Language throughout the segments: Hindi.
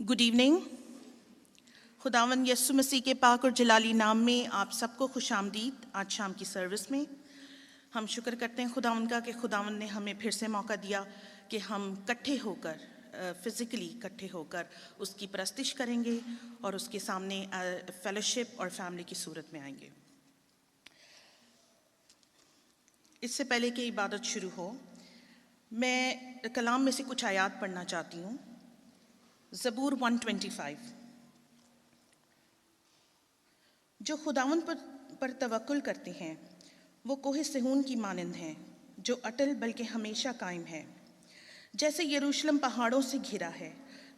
Good evening. खुदावन यस्सु मसीह के पाक और जलाली नाम में आप सबको खुशामदीद। आज शाम की सर्विस में हम शुक्र करते हैं खुदावन का कि खुदावन ने हमें फिर से मौका दिया कि हम इकट्ठे होकर फिज़िकली इकट्ठे होकर उसकी परस्तिश करेंगे और उसके सामने फेलोशिप और फैमिली की सूरत में आएंगे। इससे पहले कि इबादत शुरू हो, मैं कलाम में से कुछ आयात पढ़ना चाहती हूँ। ज़बूर 125। जो खुदावन पर तवक्कुल करते हैं वो कोहे सिहोन की मानंद हैं, जो अटल बल्कि हमेशा कायम है। जैसे यरूशलेम पहाड़ों से घिरा है,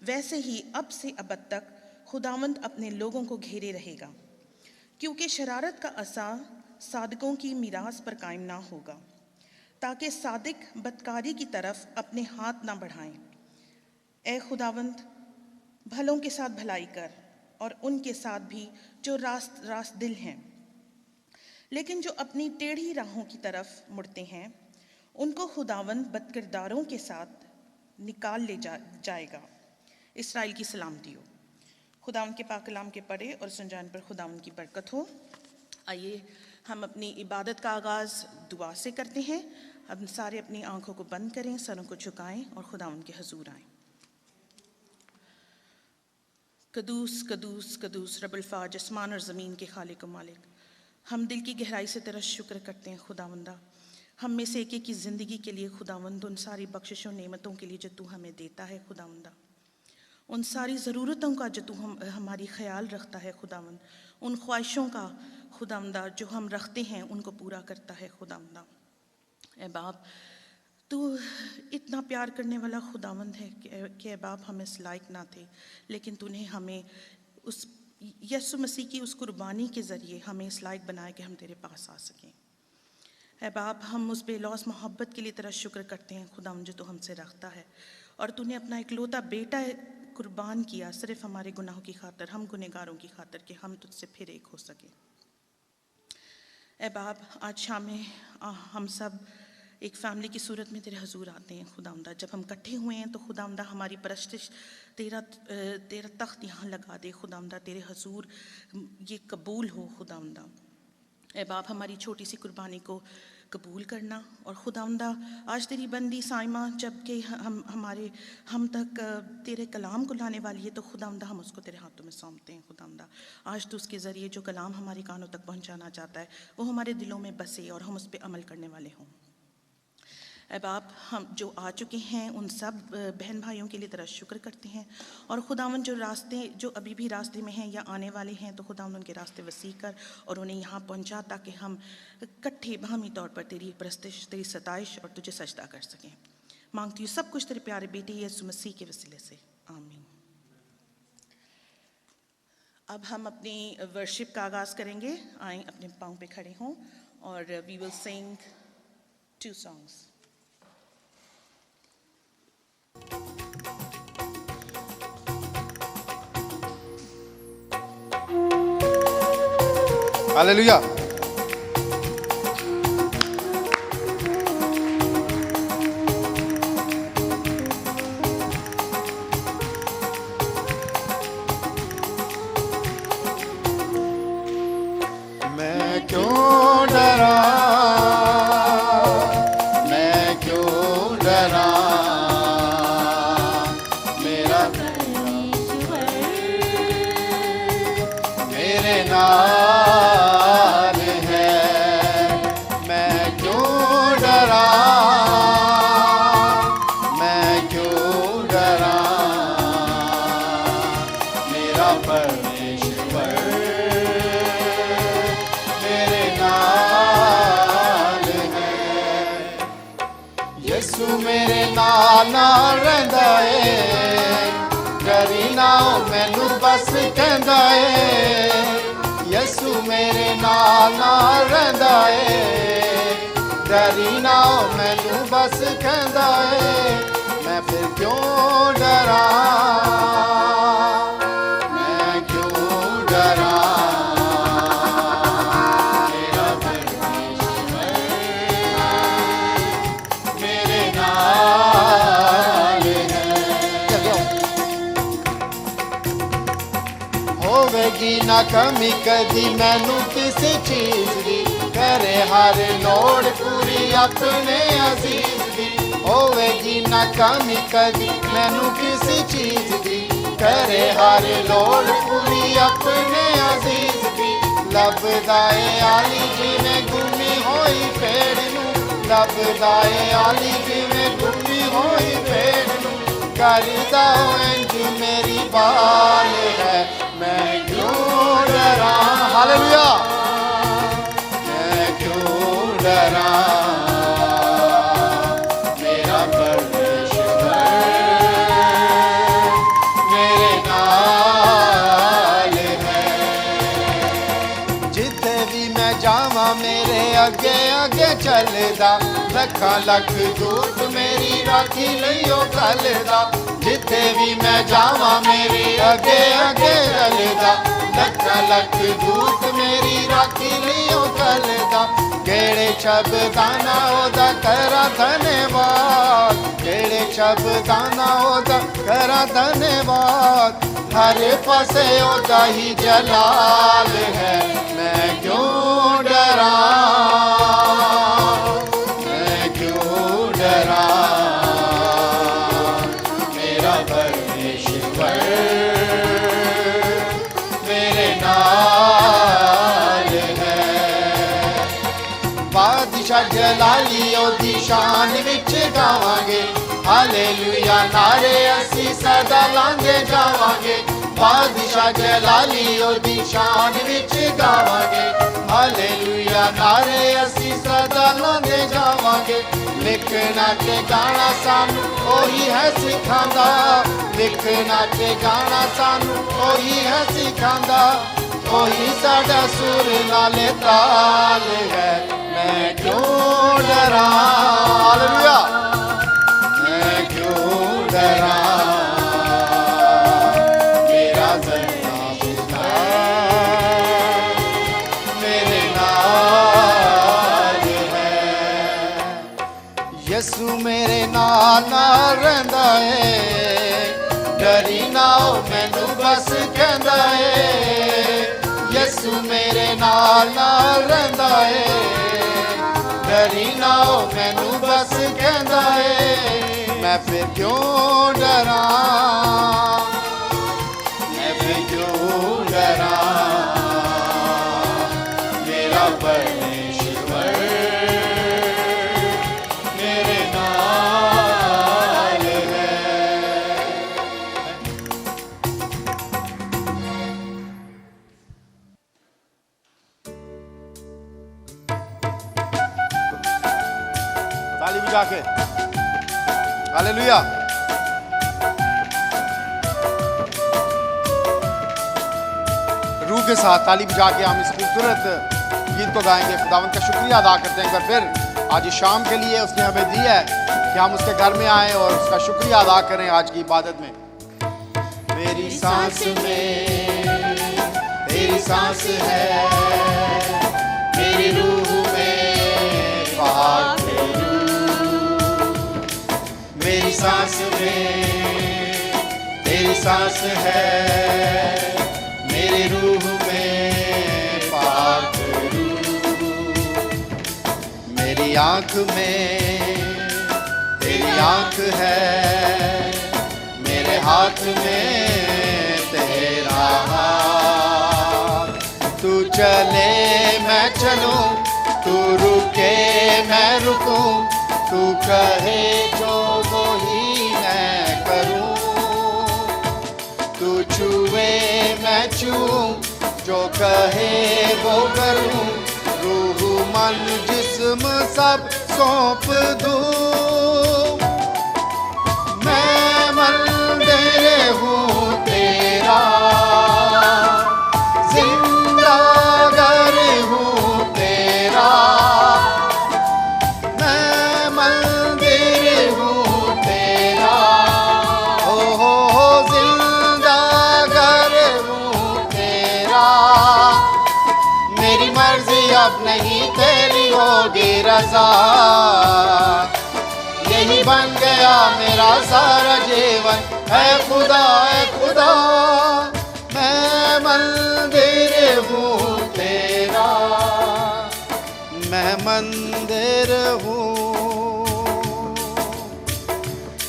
वैसे ही अब से अबद तक खुदावंद अपने लोगों को घेरे रहेगा, क्योंकि शरारत का असा सादिकों की मीरास पर कायम ना होगा, ताकि सादिक बदकारी की तरफ अपने हाथ ना बढ़ाएं। ए खुदावंद, भलों के साथ भलाई कर और उनके साथ भी जो रास्त दिल हैं, लेकिन जो अपनी टेढ़ी राहों की तरफ मुड़ते हैं उनको खुदावंद बदकिरदारों के साथ निकाल ले जाएगा। इस्राएल की सलामती हो। खुदावंद के पाक कलाम के पढ़े और सुन जाने पर खुदावंद की बरकत हो। आइए हम अपनी इबादत का आगाज़ दुआ से करते हैं। अब सारे अपनी आंखों को बंद करें, सरों को झुकाएं और खुदावंद के हजूर आएं। कदूस कदूस कदूस रब्बुल फाज, आसमान और ज़मीन के खालिक व मालिक, हम दिल की गहराई से तेरा शुक्र करते हैं खुदावंदा, हम में से एक की ज़िंदगी के लिए खुदावंद, उन सारी बख्शिशों नेमतों के लिए जो तू हमें देता है खुदावंदा, उन सारी ज़रूरतों का जो तू हमारी ख्याल रखता है खुदावंद, उन ख्वाहिशों का खुदावंदा जो हम रखते हैं उनको पूरा करता है खुदावंदा। ए बाप, तू इतना प्यार करने वाला खुदावंद है कि ए बाप हम इस लायक ना थे, लेकिन तूने हमें उस यस्सु मसीह की उस कुर्बानी के ज़रिए हमें इस लायक बनाया कि हम तेरे पास आ सकें। ऐ बाप, हम उस बेलौस मोहब्बत के लिए तेरा शुक्र करते हैं खुदावंद जो तू हमसे रखता है, और तूने अपना इकलौता बेटा कुर्बान किया सिर्फ हमारे गुनाहों की खातर, हम गुनहगारों की खातर, कि हम तुझसे फिर एक हो सके। ऐ बाप, आज शाम में हम सब एक फ़ैमिली की सूरत में तेरे हजूर आते हैं खुदावंदा। जब हम इकट्ठे हुए हैं तो खुदावंदा हमारी परस्तिश तेरा तख्त यहाँ लगा दे खुदावंदा, तेरे हजूर ये कबूल हो खुदावंदा। ए बाप, हमारी छोटी सी कुर्बानी को कबूल करना, और खुदावंदा आज तेरी बंदी साइमा जबकि हम तक तेरे कलाम को लाने वाली है, तो खुदावंदा हम उसको तेरे हाथों में सौंपते हैं खुदावंदा। आज तो उसके ज़रिए जो कलाम हमारे कानों तक पहुँचाना चाहता है वो हमारे दिलों में बसे और हम उस पर अमल करने वाले हों। ऐ बाप, हम जो आ चुके हैं उन सब बहन भाइयों के लिए तेरा शुक्र करते हैं, और खुदावंद जो अभी भी रास्ते में हैं या आने वाले हैं, तो खुदावंद उनके रास्ते वसी कर और उन्हें यहाँ पहुँचा, ताकि हम इकट्ठे बाहमी तौर पर तेरी परस्तिश, तेरी सताइश और तुझे सजदा कर सकें। मांगती हूँ सब कुछ तेरे प्यारे बेटे यीशु मसीह के वसीले से, आमीन। अब हम अपनी वर्शिप का आगाज़ करेंगे। आएँ अपने पाँव पे खड़े हों और we will sing 2 songs. Hallelujah. मैं क्यों डरा, मैं क्यों डरा, मेरा परमेश्वर मेरे नाल है। मैं क्यों डरा, मैं क्यों डरा, मेरा परमेश्वर मेरे नाल है। यीशु मेरे नाल रहंदा है, डरी ना मैनू बस कहंदा है। यीशु मेरे नाल रहंदा है, डरी ना मैनू बस कहंदा है। मैं फिर क्यों डरा, मैं क्यों डरा, मेरा परमेश्वर मेरे नाल है। ना कमी कदी मैनू किसी चीज दी, करे हर लोड़ पूरी अपने अजीज दी। होवेगी ना कमी कदी मैनू किसी चीज दी, करे हर लोड़ पूरी अपने अजीज दी। लभदा ए आली जिवें गुमी होई पेड़ नू, लभदा ए आली जिवें गुमी होई पेड़ नू। करदा इंज मेरी बाल है, मैं क्यों डरा। हालेलुया, मैं क्यों डरा, मेरा परमेश्वर मेरे नाल है। जिथे भी मैं जावां मेरे अगे अगे चलदा, लखा लख दूत मेरी राखी लईओ कलदा। जिथे भी मैं जावां मेरे अगे अगे चलदा, लखा लख दूत मेरी राखी लईओ कलदा। केड़े शब्दां नाल ओदा करा धन्यवाद, केड़े शब्दां नाल ओदा करा धन्यवाद। हर पासे ओदा ही जलाल है, मैं क्यों डरा, मैं क्यों डरा, मेरा परमेश्वर मेरे नाल है। बादशाह जलाली ओदी शान विच गावांगे, हालेलुया नारे असी सदा लांदे जावांगे। बादशाह जलाली ओदी शान विच गावांगे, हालेलुया नारे असी सदा लांदे जावांगे। लिखना ते गाना सानू ओही है सिखांदा, लिखना ते गाना सानू ओही है सिखांदा। ओही साडा सुर नाले ताल है, मैं क्यों डरा। हालेलुया, मैं क्यों डरा, मेरा ज़िंदा पिता मेरे नाल है। यसू मेरे नाल नाल रहिंदा है, डरी ना मैनू बस कहंदा है। यसू मेरे नाल नाल रहिंदा है, डरी ना मैनू बस कहंदा है। मैं फिर क्यों डरा, मैं फिर क्यों डरा, मेरा परमेश्वर मेरे नाल है। ताली बजा के हालेलुया। रूह के साथ ताली बजा के हम इस खूबसूरत गीत को गाएंगे। खुदावंद का शुक्रिया अदा करते हैं एक बार फिर आज इस शाम के लिए उसने हमें दी है कि हम उसके घर में आए और उसका शुक्रिया अदा करें आज की इबादत में। मेरी सांस में तेरी सांस है, मेरी रूह में बाहर मेरी सांस में तेरी सांस है, मेरी रूह में पाक रूह। मेरी आँख में तेरी आँख है, मेरे हाथ में तेरा हाथ। तू चले मैं चलूं, तू रुके मैं रुकूं, तू कहे जो वो ही मैं करूं। तू छुए मैं छूं, जो कहे वो करूं। रूह मन जिस्म सब सौंप दूं। मैं मंदिर हूँ तेरा, जिंदा घर हूँ तेरा। अब नहीं तेरी होगी रज़ा, यही बन गया मेरा सारा जीवन। है खुदा मैं मंदिर मैं मंदिर हूँ,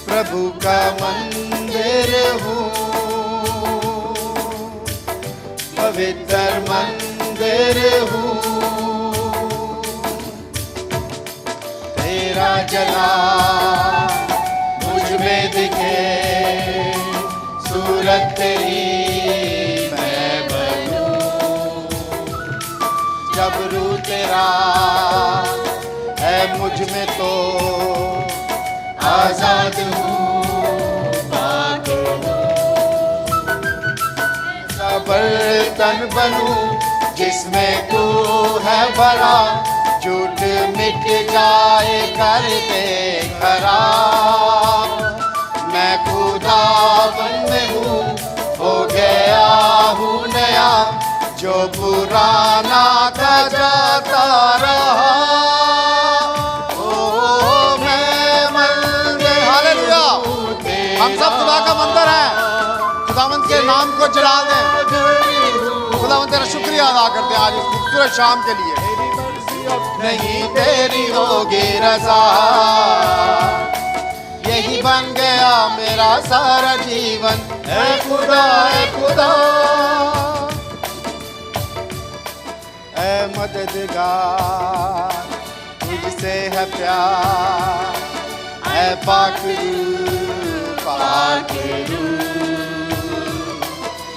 प्रभु का मंदिर हूँ, पवित्र मंदिर हूँ। तेरा जला मुझ में दिखे, सूरत तेरी मैं बनूं। जब रूह तेरा है मुझ में तो आजाद हूँ, पाक हूँ। ऐसा बर्तन बनूं जिसमें तू है भरा, झूठ मिट जाए कर दे खराब। मैं खुदावन में हूँ, हो गया हूँ नया, जो पुराना था जाता रहा। ओ मैं मंदिर, हालेलुया, हम सब खुदा का मंदिर हैं। खुदावंत के नाम को जला दें, खुदावंत तेरा शुक्रिया अदा करते हैं आज इस खूबसूरत शाम के लिए। नहीं तेरी होगी रज़ा, यही बन गया मेरा सारा जीवन। ऐ खुदा, ऐ खुदा, ऐ मददगार, तुझसे है प्यार। ऐ पाक रूह, पाक रूह,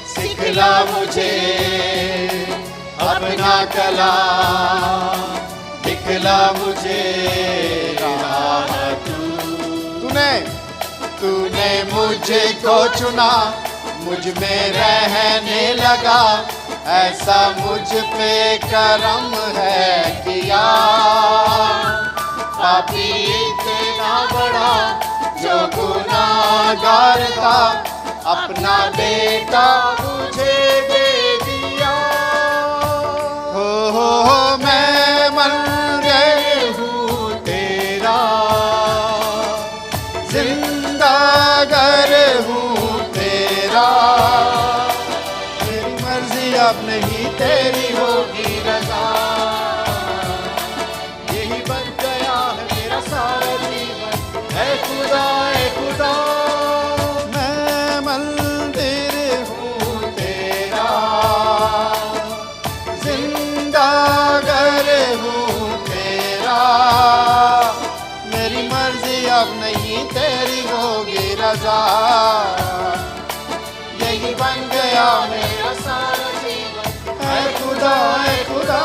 सिखला मुझे अपना कलाम, दिखला मुझे राह तू। तूने मुझे को चुना, मुझ में रहने लगा, ऐसा मुझ पे करम है किया। पापी इतना बड़ा जो गुनाहगार था, अपना बेटा मुझे दे दिया। हो मैं मंदिर हूँ तेरा, जिंदा घर हूँ तेरा। मेरी मर्जी अब नहीं तेरी होगी रज़ा, यही बन गया है मेरा सारा जीवन। ऐ खुदा, ऐ खुदा, मैं मंदिर हूँ तेरा, जिंदा घर हूँ तेरा। मेरी मर्जी अब नहीं तेरी होगी रज़ा, यही बन गया मेरा सारा जीवन। ऐ खुदा, ऐ खुदा।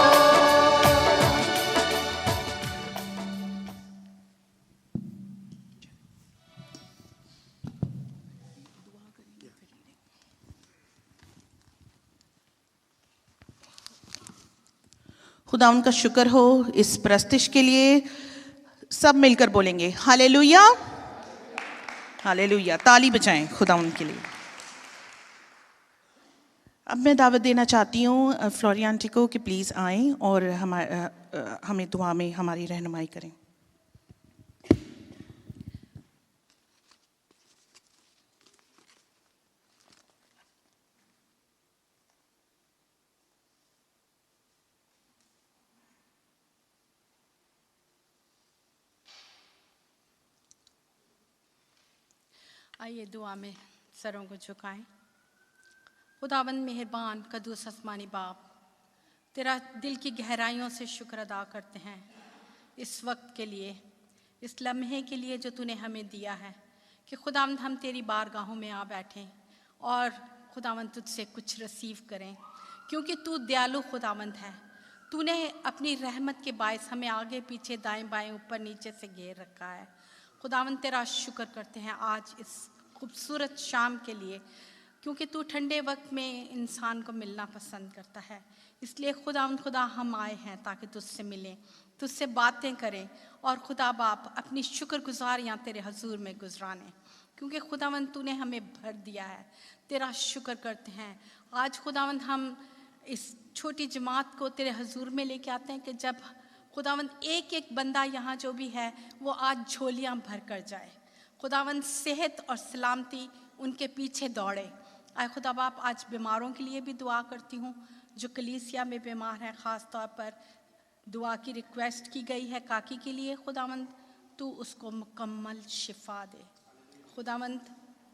खुदा उनका शुक्र हो इस प्रस्तिश के लिए। सब मिलकर बोलेंगे हालेलुया, हालेलुया, ताली बजाएं खुदा उनके लिए। अब मैं दावत देना चाहती हूँ फ्लोरियान को कि प्लीज़ आएं और हमें दुआ में हमारी रहनुमाई करें। आइए दुआ में सरों को झुकाएं। खुदावंद मेहरबान कदूस आसमानी बाप, तेरा दिल की गहराइयों से शुक्र अदा करते हैं इस वक्त के लिए, इस लम्हे के लिए जो तूने हमें दिया है कि खुदावंद हम तेरी बारगाहों में आ बैठें और खुदावंद तुझसे कुछ रिसीव करें, क्योंकि तू दयालु खुदावंद है। तूने अपनी रहमत के बायस हमें आगे पीछे दाएं बाएं ऊपर नीचे से घेर रखा है। खुदावंद तेरा शुक्र करते हैं आज इस खूबसूरत शाम के लिए, क्योंकि तू ठंडे वक्त में इंसान को मिलना पसंद करता है। इसलिए खुदा हम आए हैं ताकि तुझसे मिलें, तुझसे बातें करें और खुदा बाप अपनी शुक्रगुजार यहाँ तेरे हजूर में गुजराने, क्योंकि खुदावंद तूने हमें भर दिया है। तेरा शुक्र करते हैं आज खुदावंद हम इस छोटी जमात को तेरे हजूर में लेके आते हैं कि जब खुदावंद एक एक बंदा यहाँ जो भी है वो आज झोलियाँ भर कर जाए। खुदावंद सेहत और सलामती उनके पीछे दौड़े। आए खुदा बाप आज बीमारों के लिए भी दुआ करती हूँ जो कलीसिया में बीमार हैं, ख़ास तौर पर दुआ की रिक्वेस्ट की गई है काकी के लिए, खुदावंद तू उसको मुकम्मल शिफा दे खुदावंद,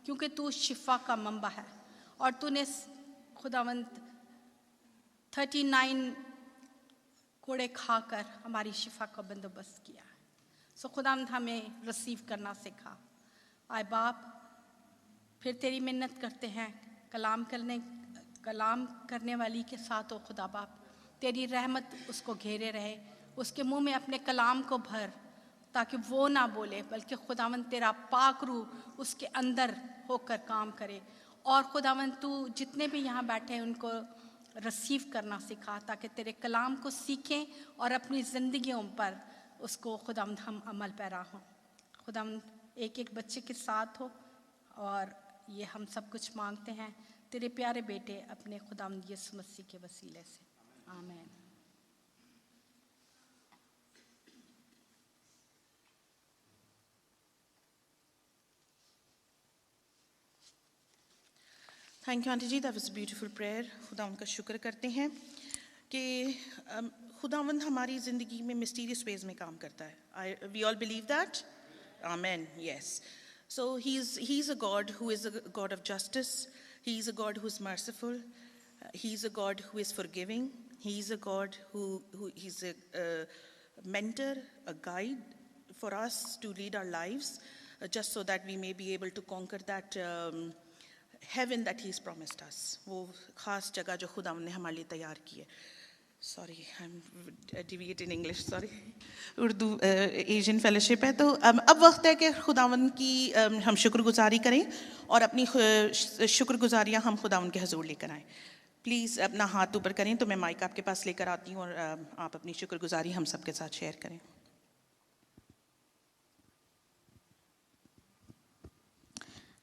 क्योंकि तू शिफा का मंबा है और तूने खुदावंद 39 कोड़े खाकर हमारी शिफा का बंदोबस्त किया है। सो खुदावंद हमें रिसीव करना सिखा। आए बाप, फिर तेरी मिन्नत करते हैं कलाम करने वाली के साथ हो खुदा बाप, तेरी रहमत उसको घेरे रहे, उसके मुंह में अपने कलाम को भर, ताकि वो ना बोले बल्कि खुदावंद तेरा पाक रूह उसके अंदर होकर काम करे। और खुदावंद तू जितने भी यहाँ बैठे हैं उनको रिसीव करना सिखा, ताकि तेरे कलाम को सीखें और अपनी ज़िंदगियों पर उसको खुदावंद हम अमल पैरा हों। खुदावंद एक एक बच्चे के साथ हो, और ये हम सब कुछ मांगते हैं तेरे प्यारे बेटे अपने खुदावंद यीशु मसीह के वसीले से, आमीन। Thank you aunty ji, that was a beautiful prayer. खुदावंद का शुक्र करते हैं कि खुदावंद हमारी ज़िंदगी में मिस्टीरियस वेज में काम करता है। We all believe that, amen, yes. So he's a God who is a God of justice. He's a God who is merciful. He's a God who is forgiving. He's a God who he's a mentor, a guide for us to lead our lives, just so that we may be able to conquer that heaven that he's promised us. वो खास जगह जो खुदावंद ने हमारे लिए तैयार की है। Sorry, I am deviate in English, sorry. Urdu Asian fellowship है, तो अब वक्त है कि खुदावंद की हम शुक्रगुजारी करें और अपनी शुक्रगुजारियाँ हम खुदावंद के हजूर लेकर आएँ। प्लीज़ अपना हाथ ऊपर करें तो मैं माइक आपके पास लेकर आती हूँ और आप अपनी शुक्रगुजारी हम सबके साथ शेयर करें।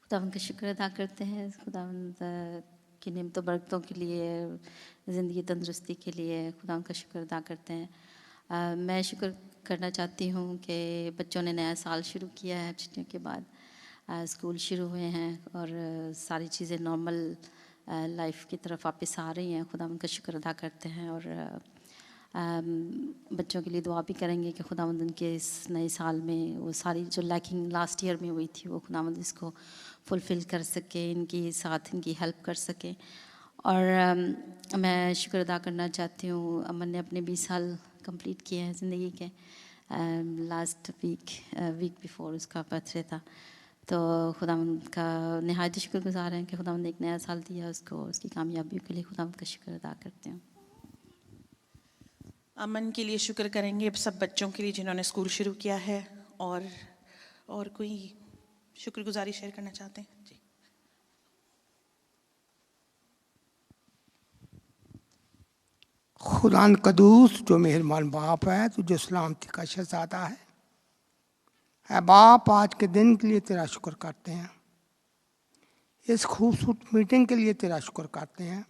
खुदावंद का शुक्र अदा करते हैं, खुदावंद की नेमतों बरकतों के लिए, ज़िंदगी तंदुरुस्ती के लिए खुदावंद का शुक्र अदा करते हैं। मैं शुक्र करना चाहती हूँ कि बच्चों ने नया साल शुरू किया है, छुट्टियों के बाद स्कूल शुरू हुए हैं और सारी चीज़ें नॉर्मल लाइफ की तरफ वापस आ रही हैं। खुदावंद का शुक्र अदा करते हैं और बच्चों के लिए दुआ भी करेंगे कि खुदावंद उनके इस नए साल में वो सारी जो लैकिंग लास्ट ईयर में हुई थी वो खुदावंद इसको फुलफ़िल कर सके, इनकी साथ इनकी हेल्प कर सके। और मैं शुक्र अदा करना चाहती हूँ, अमन ने अपने 20 साल कंप्लीट किए हैं ज़िंदगी के। लास्ट वीक बिफोर उसका बर्थडे था, तो खुदावंद का नहायत शुक्रगुज़ार हैं कि खुदावंद ने एक नया साल दिया उसको, उसकी कामयाबियों के लिए खुदावंद का शुक्र अदा करते हैं। अमन के लिए शुक्र करेंगे, सब बच्चों के लिए जिन्होंने स्कूल शुरू किया है। और कोई शुक्रगुजारी शेयर करना चाहते हैं? जी। खुदान कदूस जो मेहरबान बाप है, तो जो सलामती का शहज़ादा है बाप, आज के दिन के लिए तेरा शुक्र करते हैं। इस खूबसूरत मीटिंग के लिए तेरा शुक्र करते हैं।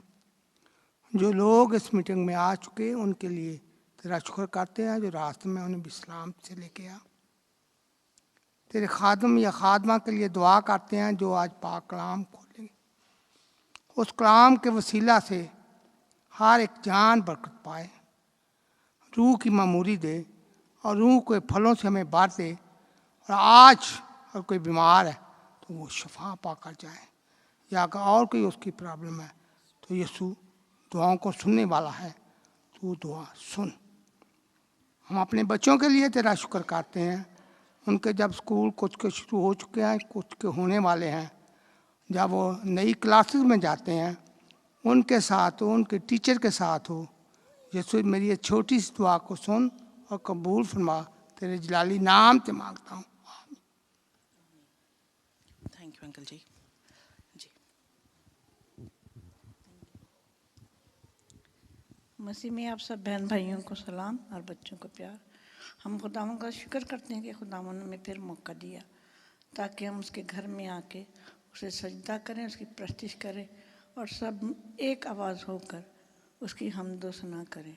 जो लोग इस मीटिंग में आ चुके उनके लिए तेरा शुक्र करते हैं, जो रास्ते में उन्हें भी सलामती से लेके आ। तेरे खादम या खादमा के लिए दुआ करते हैं जो आज पाक कलाम खोलेंगे, उस कलाम के वसीला से हर एक जान बरकत पाए, रूह की मामूरी दे और रूह के फलों से हमें भर दे। और आज अगर कोई बीमार है तो वो शफा पाकर जाए, या अगर और कोई उसकी प्रॉब्लम है तो यीशु दुआओं को सुनने वाला है, तू दुआ सुन। हम अपने बच्चों के लिए तेरा शुक्र करते हैं, उनके जब स्कूल कुछ के शुरू हो चुके हैं, कुछ के होने वाले हैं, जब वो नई क्लासेस में जाते हैं उनके साथ हो, उनके टीचर के साथ हो। यीशु मेरी ये छोटी सी दुआ को सुन और कबूल फरमा, तेरे जलाली नाम से मांगता हूँ। थैंक यू अंकल जी। जी, मसीह में आप सब बहन भाइयों को सलाम और बच्चों को प्यार। हम खुदावन का शुक्र करते हैं कि खुदावन ने हमें फिर मौका दिया ताकि हम उसके घर में आके उसे सजदा करें, उसकी प्रस्तिश करें और सब एक आवाज़ होकर उसकी हमदो सना करें।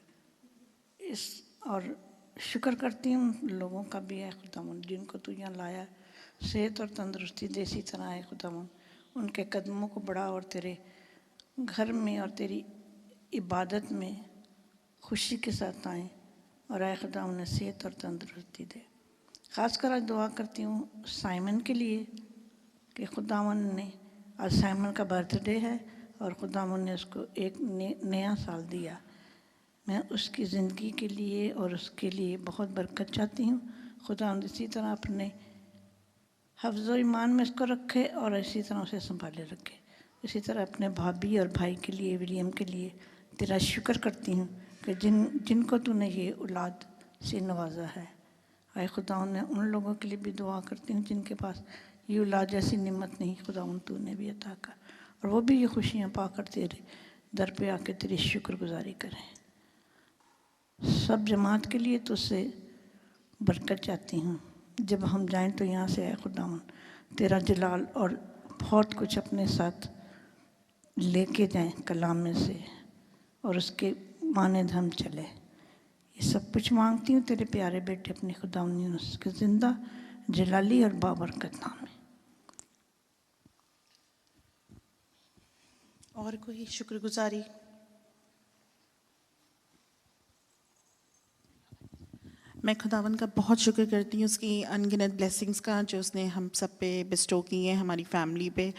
और शुक्र करती हूँ लोगों का भी है खुदावन, जिनको तू यहाँ लाया, सेहत और तंदुरुस्ती देसी तरह है खुदावन, उनके कदमों को बढ़ा और तेरे घर में और तेरी इबादत में खुशी के साथ आएँ और आए खुदा उन्हें सेहत और तंदुरुस्ती दे। ख़ासकर आज दुआ करती हूँ साइमन के लिए कि खुदावन ने आज साइमन का बर्थडे है और खुदावन ने उसको एक नया साल दिया। मैं उसकी ज़िंदगी के लिए और उसके लिए बहुत बरकत चाहती हूँ। खुदावन इसी तरह अपने हफ्ज़ व ईमान में इसको रखे और इसी तरह उसे संभाले रखे। इसी तरह अपने भाभी और भाई के लिए, विलियम के लिए तेरा शुक्र करती हूँ कि जिनको तूने ये औलाद से नवाजा है। आए खुदा ने उन लोगों के लिए भी दुआ करती हूँ जिनके पास ये औलाद जैसी निमत नहीं, खुदा तूने भी अता कर, और वो भी ये खुशियाँ पाकर तेरे दर पे आके तेरी शुक्रगुजारी करें। सब जमात के लिए तुझसे बरकत चाहती हूँ। जब हम जाएं तो यहाँ से आए खुदावन तेरा जलाल और बहुत कुछ अपने साथ लेके जाएं कलाम में से, और उसके मानद हम चले। ये सब कुछ मांगती हूँ तेरे प्यारे बेटे अपने खुदावन यूनुस के जिंदा जलाली और बाबरकत नाम में। और कोई शुक्रगुजारी? मैं खुदावन का बहुत शुक्र करती हूँ उसकी अनगिनत ब्लेसिंग्स का जो उसने हम सब पे बिस्टो की हैं, हमारी फैमिली पे।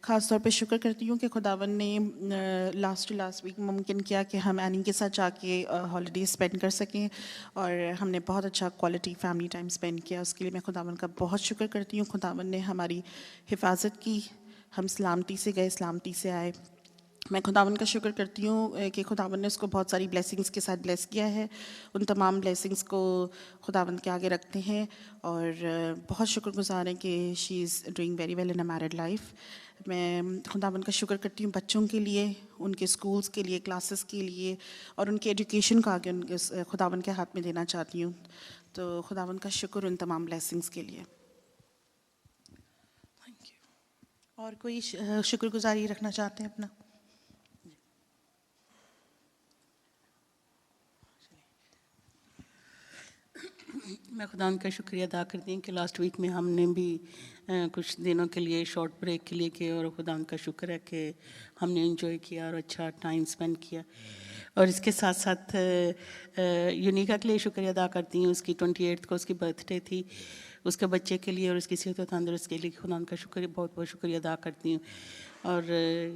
ख़ास तौर पे शुक्र करती हूँ कि खुदावन ने लास्ट वीक मुमकिन किया कि हम एनी के साथ जाके हॉलीडे स्पेंड कर सकें और हमने बहुत अच्छा क्वालिटी फैमिली टाइम स्पेंड किया। उसके लिए मैं खुदावन का बहुत शुक्र करती हूँ। खुदावन ने हमारी हिफाजत की, हम सलामती से गए, सलामती से आए। मैं खुदावन का शुक्र करती हूँ कि खुदावन ने उसको बहुत सारी ब्लेसिंग्स के साथ ब्लेस किया है। उन तमाम ब्लेसिंग्स को खुदावन के आगे रखते हैं और बहुत शुक्रगुजार हैं कि she is doing very well in a married life. मैं खुदावन का शुक्र करती हूँ बच्चों के लिए, उनके स्कूल्स के लिए, क्लासेस के लिए और उनके एजुकेशन को आगे उनके खुदावन के हाथ में देना चाहती हूँ। तो खुदावन का शुक्र उन तमाम ब्लेसिंग्स के लिए। Thank you. और कोई शुक्रगुजारी रखना चाहते हैं अपना? मैं खुदा का शुक्रिया अदा करती हूँ कि लास्ट वीक में हमने भी कुछ दिनों के लिए शॉर्ट ब्रेक के लिए किया और खुदा का शुक्र है कि हमने एंजॉय किया और अच्छा टाइम स्पेंड किया। और इसके साथ साथ यूनिका के लिए शुक्रिया अदा करती हूँ। उसकी 28 को उसकी बर्थडे थी, उसके बच्चे के लिए और उसकी सेहत और तंदुरुस्त के लिए खुदा का शुक्रिया, बहुत बहुत शुक्रिया अदा करती हूँ। और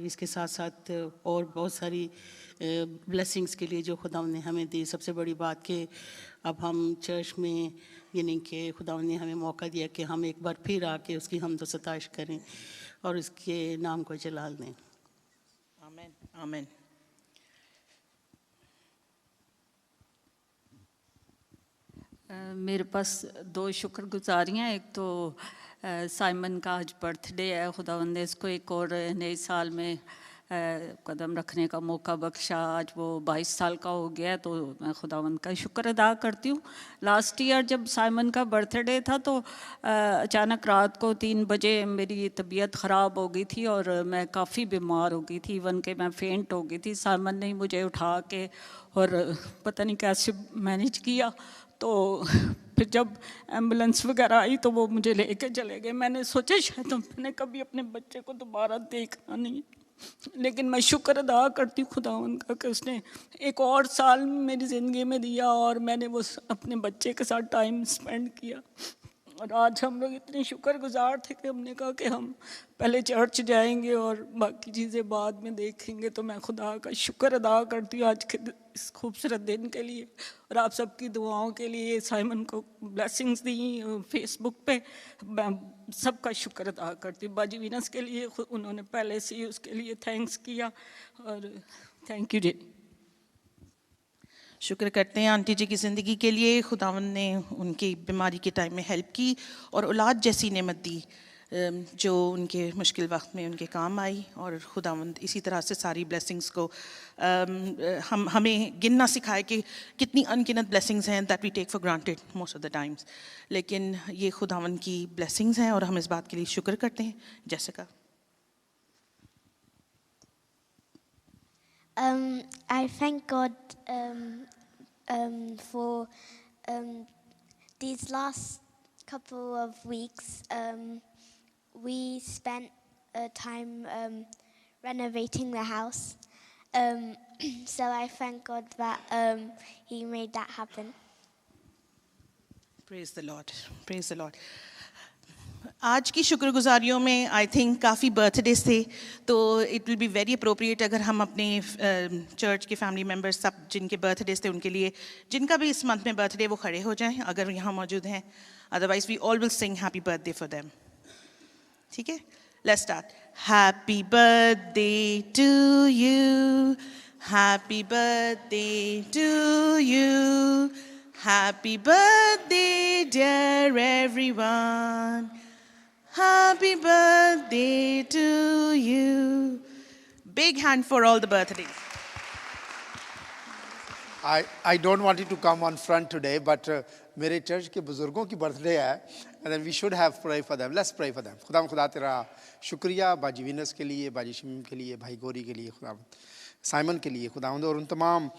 इसके साथ साथ और बहुत सारी ब्लेसिंग्स के लिए जो खुदा ने हमें दी। सबसे बड़ी बात कि अब हम चर्च में यानी कि खुदा ने हमें मौका दिया कि हम एक बार फिर आके उसकी हमद व सताइश करें और उसके नाम को जलाल दें। आमीन आमीन। मेरे पास दो शुक्रगुजारियाँ। एक तो साइमन का आज बर्थडे है, खुदावंद ने इसको एक और नए साल में कदम रखने का मौका बख्शा। आज वो 22 साल का हो गया, तो मैं खुदावंद का शुक्र अदा करती हूँ। लास्ट ईयर जब साइमन का बर्थडे था तो अचानक रात को 3 बजे मेरी तबीयत ख़राब हो गई थी और मैं काफ़ी बीमार हो गई थी, इवन कि मैं फेंट हो गई थी। साइमन ने मुझे उठा के और पता नहीं कैसे मैनेज किया। तो फिर जब एम्बुलेंस वगैरह आई तो वो मुझे लेके चले गए। मैंने सोचा शायद मैंने कभी अपने बच्चे को दोबारा देखना नहीं, लेकिन मैं शुक्र अदा करती हूँ खुदावन का कि उसने एक और साल मेरी ज़िंदगी में दिया और मैंने वो अपने बच्चे के साथ टाइम स्पेंड किया। और आज हम लोग इतने शुक्रगुजार थे कि हमने कहा कि हम पहले चर्च जाएंगे और बाकी चीज़ें बाद में देखेंगे। तो मैं खुदा का शुक्र अदा करती हूँ आज के इस खूबसूरत दिन के लिए और आप सबकी दुआओं के लिए। साइमन को ब्लेसिंग्स दी फेसबुक पे, मैं सबका शुक्र अदा करती हूँ। बाजी वीनस के लिए उन्होंने पहले से ही उसके लिए थैंक्स किया और थैंक यू जी। शुक्र करते हैं आंटी जी की ज़िंदगी के लिए। खुदावन ने उनकी बीमारी के टाइम में हेल्प की और औलाद जैसी नेमत दी जो उनके मुश्किल वक्त में उनके काम आई। और खुदावंद इसी तरह से सारी ब्लेसिंग्स को हमें गिनना सिखाए कि कितनी अनगिनत ब्लेसिंग्स हैं that we take for granted most of the times, लेकिन ये खुदावंद की ब्लेसिंग्स हैं और हम इस बात के लिए शुक्र करते हैं। Jessica. I thank God for these last couple of weeks. We spent time renovating the house, so I thank God that He made that happen. Praise the Lord, praise the Lord. आज की शुक्रगुजारियों में आई थिंक काफ़ी बर्थडेज थे, तो it will be very appropriate अगर हम अपने चर्च के फैमिली मेम्बर्स सब जिनके बर्थडेज थे उनके लिए, जिनका भी इस मंथ में बर्थडे, वो खड़े हो जाएं अगर यहाँ मौजूद हैं। Otherwise we all will sing happy birthday for them. ठीक है, let's start. Happy birthday to you, happy birthday to you, happy birthday dear everyone, happy birthday to you. Big hand for all the birthdays. I don't want you to come on front today, but मेरे चर्च के बुजुर्गों की बर्थडे है, and then we should have pray for them. Let's pray for them. खुदा तेरा शुक्रिया बाजी विनस के लिए, बाजी शमीम के लिए, भाई गोरी के लिए, खुदा साइमन के लिए, खुदावंद, और उन तमाम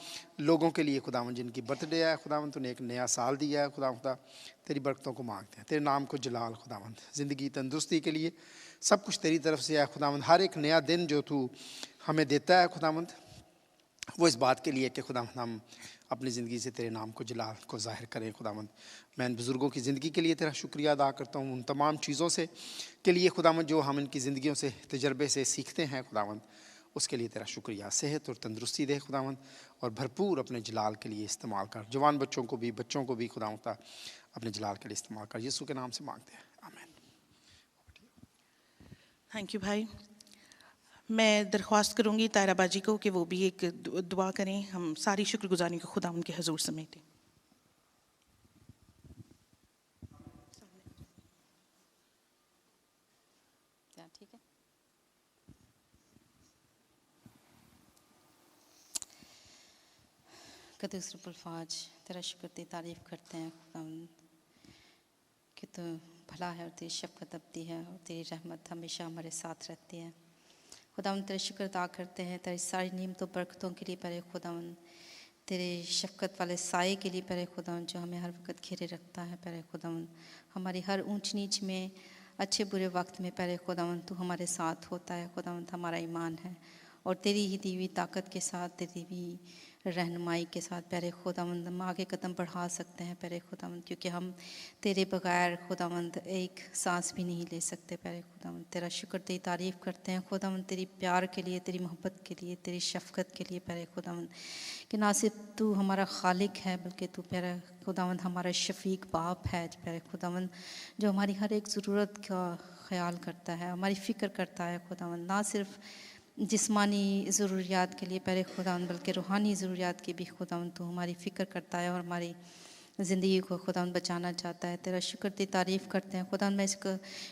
लोगों के लिए खुदावंद जिनकी बर्थडे है। खुदावंद तूने एक नया साल दिया है, खुदा तेरी बरकतों को मांगते हैं, तेरे नाम को जलाल खुदावंद, ज़िंदगी तंदुरुस्ती के लिए सब कुछ तेरी तरफ से है खुदावंद। हर एक नया दिन जो तू हमें देता है खुदावंद, वो इस बात के लिए कि खुदावंद हम अपनी ज़िंदगी से तेरे नाम को जलाल को ज़ाहिर करें खुदावंद। मैं इन बुज़ुर्गों की ज़िंदगी के लिए तेरा शुक्रिया अदा करता हूँ, उन तमाम चीज़ों से के लिए खुदावंद जो हम इनकी ज़िंदगियों से तजर्बे से सीखते हैं खुदावंद, उसके लिए तेरा शुक्रिया। सेहत और तंदुरुस्ती दे खुदावंद, और भरपूर अपने जलाल के लिए इस्तेमाल कर। जवान बच्चों को भी खुदावंद अपने जलाल के लिए इस्तेमाल कर। यीशु के नाम से मांगते हैं, आमीन। थैंक यू भाई। मैं दरख्वास्त करूँगी तायरा बाजी को कि वो भी एक दुआ करें, हम सारी शुक्रगुजारी को खुदा उनके हजूर समेटें। ठीक है। कदूस रब्बुल फाज, तेरा शुक्र तेरी तारीफ़ करते हैं खुदावंद कि तू भला है और तेरी शफ़क़त अबदी है और तेरी रहमत हमेशा हमारे साथ रहती है। खुदावंद तेरा शुक्र अदा करते हैं तेरी सारी नेमतों बरकतों के लिए परे खुदावंद, तेरे शफ़क़त वाले साए के लिए परे खुदावंद जो हमें हर वक्त घेरे रखता है परे खुदावंद। हमारी हर ऊंच नीच में, अच्छे बुरे वक्त में परे खुदावंद तू हमारे साथ होता है खुदावंद। हमारा ईमान है और तेरी ही दी हुई ताकत के साथ, तेरी भी रहनुमाई के साथ प्यारे खुदावंद हम आगे कदम बढ़ा सकते हैं प्यारे खुदावंद, क्योंकि हम तेरे बगैर खुदावंद एक सांस भी नहीं ले सकते प्यारे खुदावंद। तेरा शुक्र तेरी तारीफ़ करते हैं खुदावंद, तेरी प्यार के लिए, तेरी मोहब्बत के लिए, तेरी शफ़क़त के लिए प्यारे खुदावंद, कि ना सिर्फ तू हमारा खालिक है बल्कि तू प्यारा खुदावंद हमारा शफ़ीक बाप है प्यारे खुदावंद, जो हमारी हर एक ज़रूरत का ख्याल करता है, हमारी फ़िक्र करता है खुदावंद। ना सिर्फ जिस्मानी ज़रूरियात के लिए प्यारे खुदावंद बल्कि रूहानी ज़रूरियात की भी खुदावंद तू हमारी फ़िक्र करता है और हमारी ज़िंदगी को खुदावंद बचाना चाहता है। तेरा शुक्र तेरी तारीफ़ करते हैं खुदावंद। मैं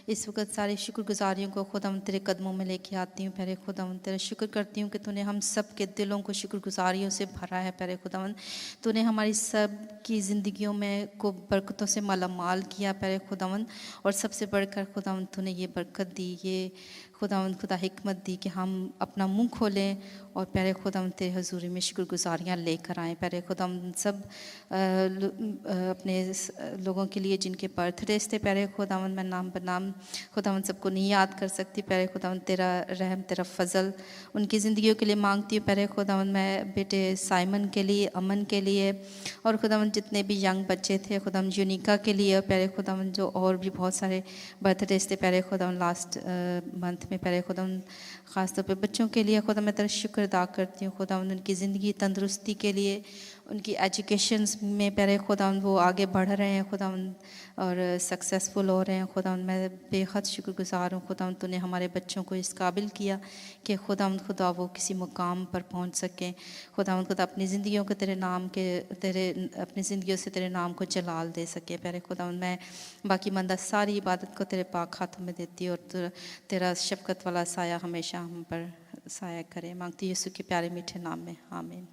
इस वक्त सारे शुक्रगुजारियों को खुदावंद तेरे कदमों में लेके आती हूँ प्यारे खुदावंद। तेरा शुक्र करती हूँ कि तूने हम सब के दिलों को शुक्रगुजारियों से भरा है प्यारे खुदावंद। तूने हमारी सब की ज़िंदगियों में को बरकतों से मालामाल किया प्यारे खुदावंद, और सबसे बढ़कर खुदावंद तूने ये बरकत दी, ये खुदावंद खुदा हिकमत दी कि हम अपना मुंह खोलें और प्यारे खुदावंद तेरे हजूरी में शुक्रगुजारियाँ लेकर आएँ प्यारे खुदावंद। सब अपने लोगों के लिए जिनके बर्थडेज थे प्यारे खुदावंद, मैं नाम बनाम खुदावंद सबको नहीं याद कर सकती प्यारे खुदावंद। तेरा रहम तेरा फजल उनकी ज़िंदगियों के लिए मांगती हूँ प्यारे खुदावंद। मैं बेटे साइमन के लिए, अमन के लिए, और खुदावंद जितने भी यंग बच्चे थे खुदावंद, यूनिका के लिए प्यारे खुदावंद, जो और भी बहुत सारे बर्थडेज थे प्यारे खुदावंद लास्ट मंथ में प्यारे खुदावंद। ख़ास तौर पे बच्चों के लिए खुदा मैं तेरा शुक्र अदा करती हूँ खुदावंद, उनकी ज़िंदगी तंदुरुस्ती के लिए, उनकी एजुकेशंस में प्यारे खुदावंद वो आगे बढ़ रहे हैं खुदावंद और सक्सेसफुल हो रहे हैं खुदावंद। मैं बेहद शुक्रगुजार हूँ खुदावंद, तूने हमारे बच्चों को इस काबिल किया कि खुदावंद खुदा वो किसी मुकाम पर पहुँच सकें खुदावंद। खुदा अपनी ज़िंदगियों को तेरे नाम के अपनी ज़िंदगियों से तेरे नाम को जलाल दे सके प्यारे खुदावंद। मैं बाकी मंदा सारी इबादत को तेरे पाक हाथों में देती हूँ और तेरा शफ़क़त वाला साया हमेशा हम पर साया करे। मांगती यीशु के प्यारे मीठे नाम में, आमीन।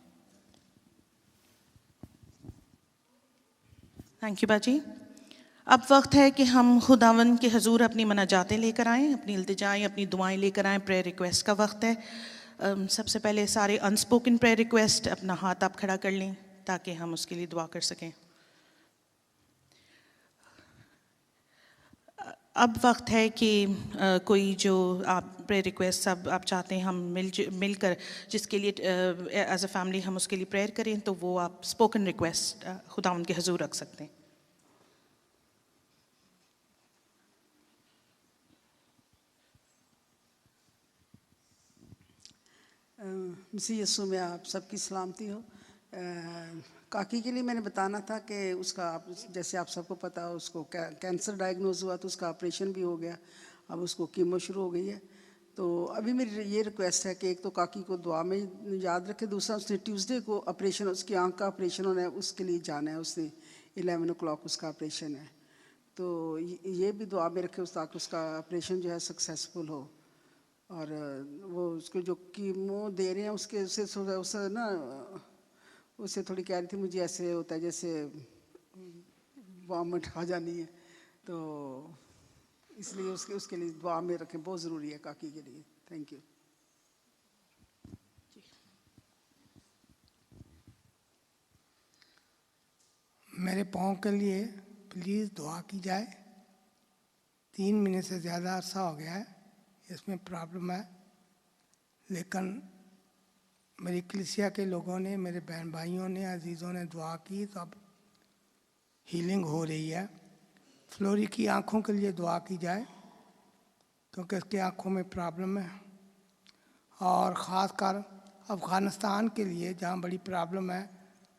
थैंक यू बाजी। अब वक्त है कि हम खुदावंद के हजूर अपनी मनाजातें लेकर आएँ, अपनी इल्तिजाएँ, अपनी दुआएं लेकर आएँ। प्रेयर रिक्वेस्ट का वक्त है। सबसे पहले सारे अनस्पोकन प्रेयर रिक्वेस्ट अपना हाथ आप खड़ा कर लें ताकि हम उसके लिए दुआ कर सकें। अब वक्त है कि कोई जो आप प्रेयर रिक्वेस्ट सब आप चाहते हैं हम मिलकर जिसके लिए एज अ फैमिली हम उसके लिए प्रेयर करें, तो वो आप स्पोकन रिक्वेस्ट खुदावंद के हजूर रख सकते हैं। मसीह यीशु में आप सबकी सलामती हो। काकी के लिए मैंने बताना था कि उसका जैसे आप सबको पता है उसको कैंसर डायग्नोज हुआ, तो उसका ऑपरेशन भी हो गया, अब उसको कीमो शुरू हो गई है। तो अभी मेरी ये रिक्वेस्ट है कि एक तो काकी को दुआ में याद रखे, दूसरा उसने ट्यूसडे को ऑपरेशन, उसकी आंख का ऑपरेशन होना है, उसके लिए जाना है, उसने 11 o'clock उसका ऑपरेशन है। तो ये भी दुआ में रखे ताकि उसका ऑपरेशन जो है सक्सेसफुल हो। और वो उसको जो कीमो दे रहे हैं उसके उससे ना उससे थोड़ी कह रही थी मुझे ऐसे होता है जैसे वॉमिट आ जानी है, तो इसलिए उसके लिए दुआ में रखें, बहुत ज़रूरी है काकी के लिए। Thank you. मेरे पाँव के लिए प्लीज़ दुआ की जाए। 3 महीने से ज़्यादा अरसा हो गया है, इसमें प्रॉब्लम है, लेकिन मेरी कलीसिया के लोगों ने, मेरे बहन भाइयों ने, अजीज़ों ने दुआ की तो अब हीलिंग हो रही है। फ्लोरी की आँखों के लिए दुआ की जाए क्योंकि उसकी आँखों में प्रॉब्लम है, और ख़ासकर अफ़गानिस्तान के लिए जहाँ बड़ी प्रॉब्लम है।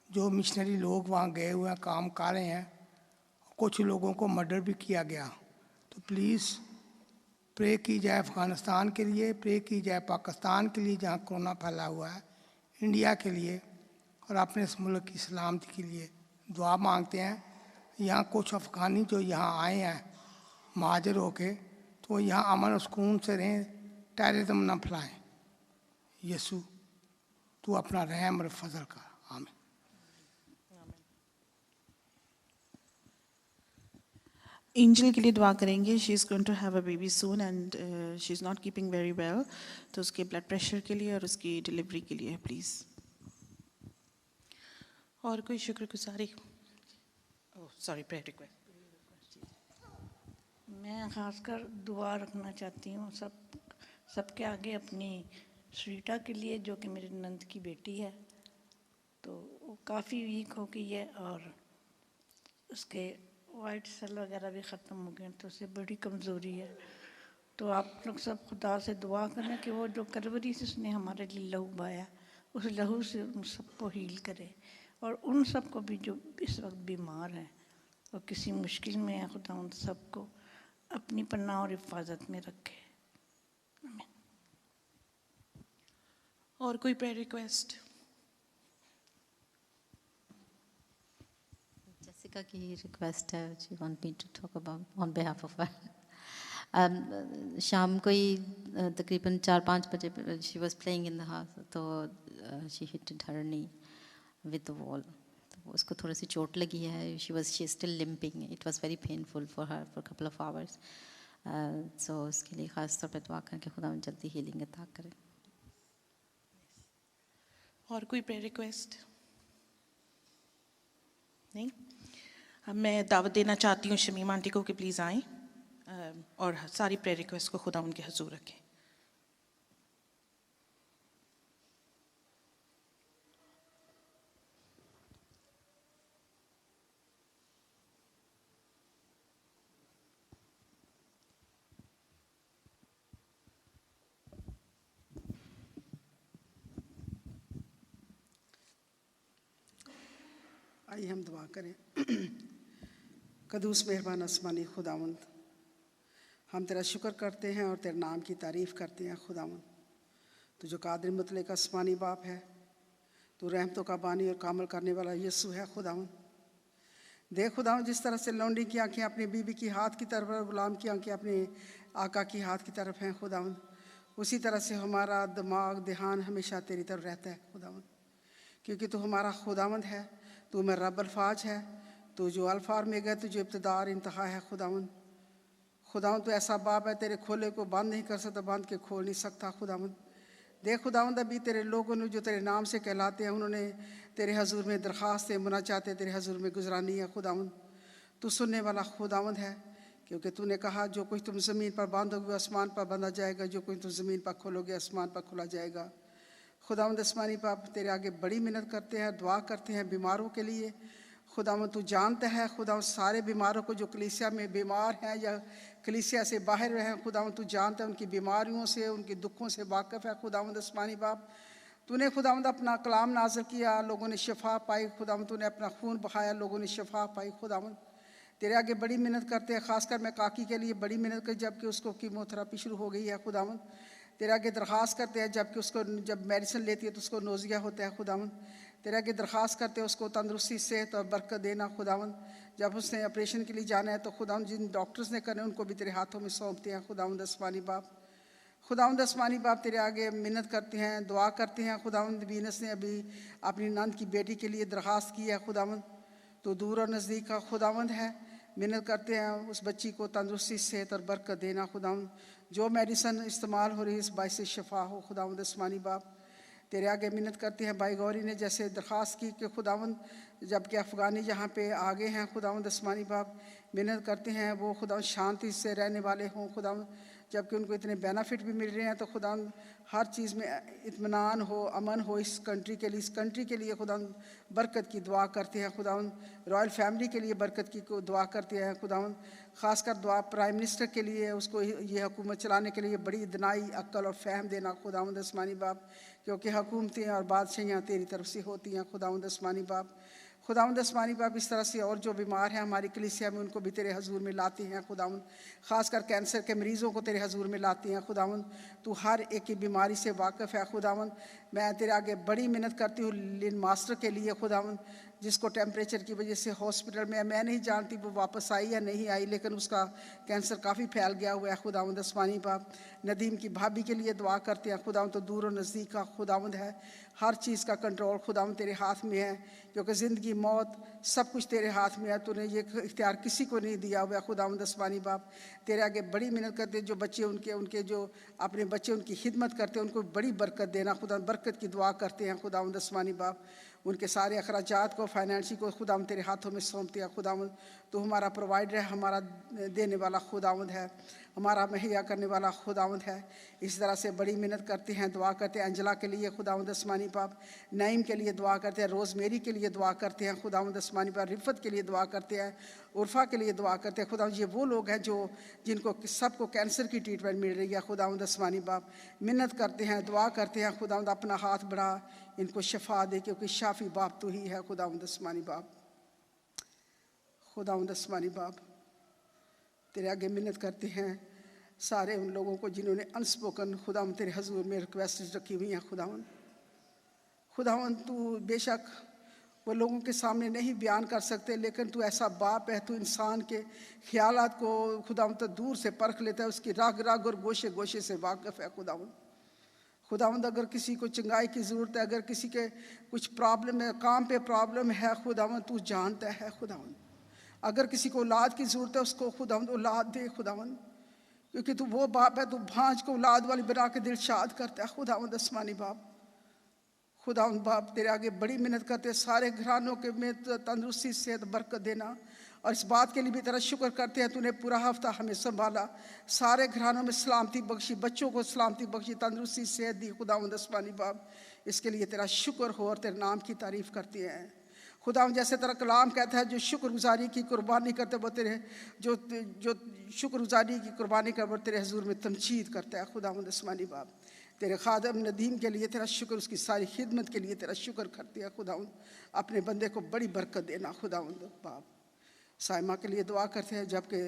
जो मिशनरी लोग वहाँ गए हुए हैं, काम कर रहे हैं, कुछ लोगों को मर्डर भी किया गया। तो प्लीज़ प्रे की जाए अफ़गानिस्तान के लिए, प्रे की जाए पाकिस्तान के लिए जहाँ कोरोना फैला हुआ है, इंडिया के लिए और अपने इस मुल्क की सलामती के लिए दुआ मांगते हैं। यहाँ कुछ अफ़गानी जो यहाँ आए हैं महाजर होके, तो यहाँ अमन और सुकून से रहें, टेररिज्म ना फैलाएं। यीशु तू अपना रहम और फजल कर। आमीन। एंजल के लिए दुआ करेंगे। She is going to have a baby soon and she is not keeping very well, तो उसके ब्लड प्रेशर के लिए और उसकी डिलीवरी के लिए प्लीज़। और कोई शुक्रगुजारी? Sorry, prayer request. मैं खासकर दुआ रखना चाहती हूँ सबके आगे अपनी श्रीटा के लिए, जो कि मेरे नंद की बेटी है। तो वो काफ़ी वीक हो गई है और उसके वाइट सेल वगैरह भी ख़त्म हो गए हैं, तो उसे बड़ी कमज़ोरी है। तो आप लोग सब खुदा से दुआ करें कि वो जो करवरी से उसने हमारे लिए लहू बहाया, उस लहू से उन सबको हील करे, और उन सबको भी जो इस वक्त बीमार हैं और किसी मुश्किल में है, खुदा उन सबको अपनी पनाह और हिफाजत में रखे। आमीन। और कोई प्रेयर रिक्वेस्ट? Jessica की रिक्वेस्ट है, she want me to talk about on behalf of her. शाम को ही तकरीबन 4-5 बजे she was playing in the house, तो she hit her knee with the wall. तो उसको थोड़ी सी चोट लगी है. She is still limping. It was very painful for her for a couple of hours. So उसके लिए ख़ास तौर पे दुआ करें कि खुदा जल्दी हीलिंग अता करे. और कोई प्रेयर रिक्वेस्ट? नहीं? अब मैं दावत देना चाहती हूँ शमीम आंटी को कि प्लीज़ आएँ और सारी प्रेयर रिक्वेस्ट को खुदा उनके हुजूर रखें। आइए हम दुआ करें। कदूस मेहरबान आसमानी खुदावंद, हम तेरा शुक्र करते हैं और तेरे नाम की तारीफ़ करते हैं खुदावंद। तो जो कादिर मुतलक आसमानी बाप है, तो रहमतों का बानी और कामल करने वाला यीशु है खुदावंद। देख खुदावंद, जिस तरह से लौंडी की आंखें अपनी बीबी की हाथ की तरफ और गुलाम की आंखें अपने आका की हाथ की तरफ हैं खुदावंद, उसी तरह से हमारा दिमाग ध्यान हमेशा तेरी तरफ रहता है खुदावंद, क्योंकि तू हमारा खुदावंद है। तू मेरा रब अल्फाज है, तू जो अल्फा और मेगा, तू जो इब्तिदार इंतहा है खुदावंद। खुदावंद तू ऐसा बाप है, तेरे खोले को बंद नहीं कर सकता, बंद के खोल नहीं सकता खुदावंद। देख खुदावंद, अभी तेरे लोगों ने जो तेरे नाम से कहलाते हैं, उन्होंने तेरे हजूर में दरख्वास्त मुनाजात तेरे हजूर में गुजरानी है खुदावंद। तू सुनने वाला खुदावंद है, क्योंकि तूने कहा जो कुछ तुम ज़मीन पर बांधोगे आसमान पर बांधा जाएगा, जो कुछ तुम ज़मीन पर खोलोगे आसमान पर खोला जाएगा। खुदावंद आसमानी बाप, तेरे आगे बड़ी मिन्नत करते हैं, दुआ करते हैं बीमारों के लिए। खुदावंद तू जानता है खुदावंद सारे बीमारों को जो कलीसिया में बीमार हैं या कलीसिया से बाहर हैं, खुदावंद तू जानता है उनकी बीमारियों से, उनके दुखों से वाकिफ़ है खुदावंद आसमानी बाप। तूने खुदावंद अपना कलाम नाज़िल किया, लोगों ने शिफा पाई। खुदावंद तूने अपना खून बहाया, लोगों ने शिफा पाई। खुदावंद तेरे आगे बड़ी मेहनत करते हैं, ख़ासकर मैं काकी के लिए बड़ी मेहनत करी जबकि उसको कीमोथेरेपी शुरू हो गई है। खुदावंद तेरे आगे दरख्वास्त करते हैं, जबकि उसको जब मेडिसिन लेती है तो उसको नोज़िया होता है। खुदावंद तेरे आगे दरख्वास्त करते हैं उसको तंदुरुस्ती, सेहत और बरकत देना। खुदावंद जब उसने ऑपरेशन के लिए जाना है तो खुदावंद जिन डॉक्टर्स ने करने उनको भी तेरे हाथों में सौंपते हैं। खुदावंद आसमानी बाप, खुदावंद आसमानी बाप तेरे आगे मिन्नत करते हैं, दुआ करते हैं। खुदावंद वीनस ने अभी अपनी नंद की बेटी के लिए दरख्वास्त की है। खुदावंद तो दूर और नज़दीक का खुदावंद है, मिन्नत करते हैं उस बच्ची को तंदुरुस्ती, सेहत और बरकत देना। खुदावंद जो मेडिसन इस्तेमाल हो रही है इस बाई से शिफा हो। खुदावंद आसमानी बाप तेरे आगे मिन्नत करते हैं, भाई गौरी ने जैसे दरख्वास्त की कि खुदावंद जबकि अफ़गानी जहाँ पे आगे हैं, खुदावंद आसमानी बाप मिन्नत करते हैं वो खुदावंद शांति से रहने वाले हों। खुदावंद जबकि उनको इतने बेनिफिट भी मिल रहे हैं तो खुदावंद हर चीज़ में इत्मीनान हो, अमन हो इस कंट्री के लिए। इस कंट्री के लिए खुदावंद बरकत की दुआ करते हैं। खुदावंद रॉयल फैमिली के लिए बरकत की दुआ करते हैं। खुदावंद ख़ासकर दुआ प्राइम मिनिस्टर के लिए, उसको ये हुकूमत चलाने के लिए बड़ी दनाई, अक्ल और फ़हम देना। खुदावंद आसमानी बाप क्योंकि हुकूमतें और बादशाहियाँ तेरी तरफ से होती हैं। खुदावंद आसमानी बाप, खुदावंद आसमानी बाप इस तरह से और जो बीमार हैं हमारी कलीसिया में उनको भी तेरे हजूर में लाते हैं। खुदावंद ख़ासकर कैंसर के मरीज़ों को तेरे हजूर में लाते हैं। खुदावंद तू हर एक की बीमारी से वाकिफ़ है। खुदावंद मैं तेरे आगे बड़ी मेहनत करती हूँ लिन मास्टर के लिए। खुदावंद जिसको टेम्परेचर की वजह से हॉस्पिटल में, मैं नहीं जानती वो वापस आई या नहीं आई, लेकिन उसका कैंसर काफ़ी फैल गया हुआ है। खुदावंद आसमानी बाप नदीम की भाभी के लिए दुआ करते हैं। खुदावंद तो दूर और नज़दीक का खुदावंद है, हर चीज़ का कंट्रोल खुदावंद तेरे हाथ में है क्योंकि ज़िंदगी मौत सब कुछ तेरे हाथ में है। तूने ये इख्तियार किसी को नहीं दिया हुआ। खुदावंद आसमानी बाप तेरे आगे बड़ी मेहनत करते हैं, जो बच्चे उनके जो अपने बच्चे उनकी खिदमत करते हैं उनको बड़ी बरकत देना। खुदा बरकत की दुआ करते हैं। खुदावंद आसमानी बाप उनके सारे अखराजात को, फाइनेंसी को खुदावंद तेरे हाथों में सौंपते हैं। खुदावंद तो हमारा प्रोवाइडर है, हमारा देने वाला खुदावंद है, हमारा मुहैया करने वाला खुदावंद है। इस तरह से बड़ी मेहनत करते हैं, दुआ करते हैं अंजला के लिए। खुदावंद आसमानी बाप नईम के लिए दुआ करते हैं, रोज़मेरी के लिए दुआ करते हैं। खुदावंद आसमानी बाप रिफ़त के लिए दुआ करते हैं, उर्फ़ा के लिए दुआ करते हैं। खुदावंद ये वो लोग हैं जो जिनको सबको कैंसर की ट्रीटमेंट मिल रही है। खुदावंद आसमानी बाप मिन्नत करते हैं, दुआ करते हैं। खुदावंद अपना हाथ बढ़ा, इनको शिफा दे क्योंकि शाफी बाप तू ही है। खुदावंद आसमानी बाप, खुदावंद आसमानी बाप तेरे आगे मिन्नत करते हैं सारे उन लोगों को जिन्होंने अनस्पोकन खुदावंद तेरे हजूर में रिक्वेस्ट रखी हुई हैं। खुदावंद तू बेशक वो लोगों के सामने नहीं बयान कर सकते, लेकिन तू ऐसा बाप है, तू इंसान के ख्यालात को खुदावंद तो दूर से परख लेता है, उसकी राग राग और गोशे गोशे से वाकिफ़ है। खुदावंद अगर किसी को चंगाई की ज़रूरत है, अगर किसी के कुछ प्रॉब्लम है, काम पे प्रॉब्लम है, खुदावंद तू जानता है। खुदावंद अगर किसी को औलाद की ज़रूरत है उसको खुदावंद औलाद दे। खुदावंद क्योंकि तू वो बाप है, तू भांज को औलाद वाली बना के दिल शाद करता है। खुदावंद आसमानी बाप, खुदावंद बाप तेरे आगे बड़ी मेहनत करते हैं सारे घरानों के में तंदुरुस्ती, सेहत, बरकत देना। और इस बात के लिए भी तेरा शुक्र करते हैं तूने पूरा हफ्ता हमें संभाला, सारे घरानों में सलामती बख्शी, बच्चों को सलामती बख्शी, तंदुरुस्ती, सेहत दी। खुदावंद आसमानी बाप इसके लिए तेरा शुक्र हो और तेरे नाम की तारीफ़ करते हैं। खुदावंद जैसे तेरा कलाम कहता है जो शुक्रगुजारी की कुर्बानी करते वो तेरे जो शुक्रगुजारी की कुर्बानी कर वो तेरे हजूर में तमजीद करता है। खुदावंद आसमानी बाप तेरे खादम नदीम के लिए तेरा शुक्र, उसकी सारी खिदमत के लिए तेरा शुक्र करते हैं। खुदावंद अपने बंदे को बड़ी बरकत देना। खुदावंद बाप साइमा के लिए दुआ करते हैं जबकि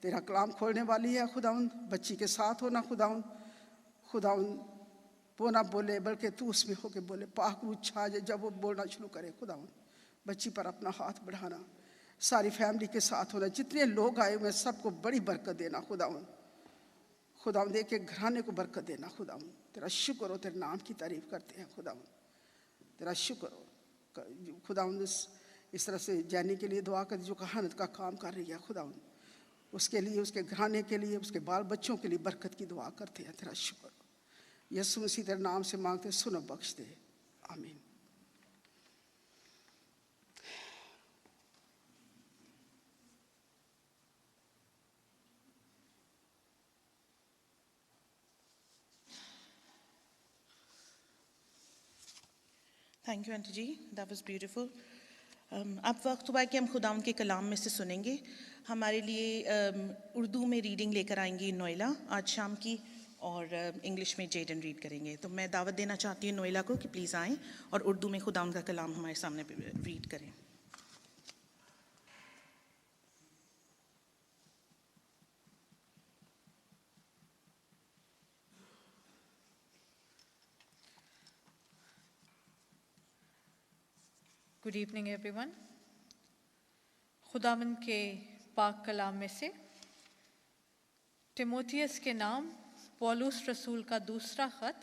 तेरा कलाम खोलने वाली है। खुदावंद बच्ची के साथ होना। खुदावंद वो ना बोले बल्कि तू उसमें होके बोले, पाक रूह छा जाए जब वो बोलना शुरू करे। खुदावंद बच्ची पर अपना हाथ बढ़ाना, सारी फैमिली के साथ होना, जितने लोग आए हुए सबको बड़ी बरकत देना। खुदावंद एक एक घराने को बरकत देना। खुदावंद तेरा शुक्र हो, तेरे नाम की तारीफ़ करते हैं। खुदावंद तेरा शुक्र हो। खुदावंद इस तरह से जैनी के लिए दुआ कर जो कहानत का काम कर रही है। खुदावंद उसके लिए, उसके घराने के लिए, उसके बाल बच्चों के लिए बरकत की दुआ करते हैं। तेरा शुक्र हो। यीशु मसीह तेरे नाम से मांगते, सुनो, बख्श दे, आमीन। Thank you aunty ji, that was beautiful. अब वक्त हुआ है कि हम खुदावंद के कलाम में से सुनेंगे। हमारे लिए उर्दू में रीडिंग लेकर आएंगी नोएला आज शाम की, और इंग्लिश में जेडन रीड करेंगे। तो मैं दावत देना चाहती हूँ नोएला को कि प्लीज़ आएँ और उर्दू में खुदा उनका कलाम हमारे सामने रीड करें। Good evening everyone. खुदावंद के पाक कलाम में से तिमोथियस के नाम पौलुस रसूल का दूसरा ख़त,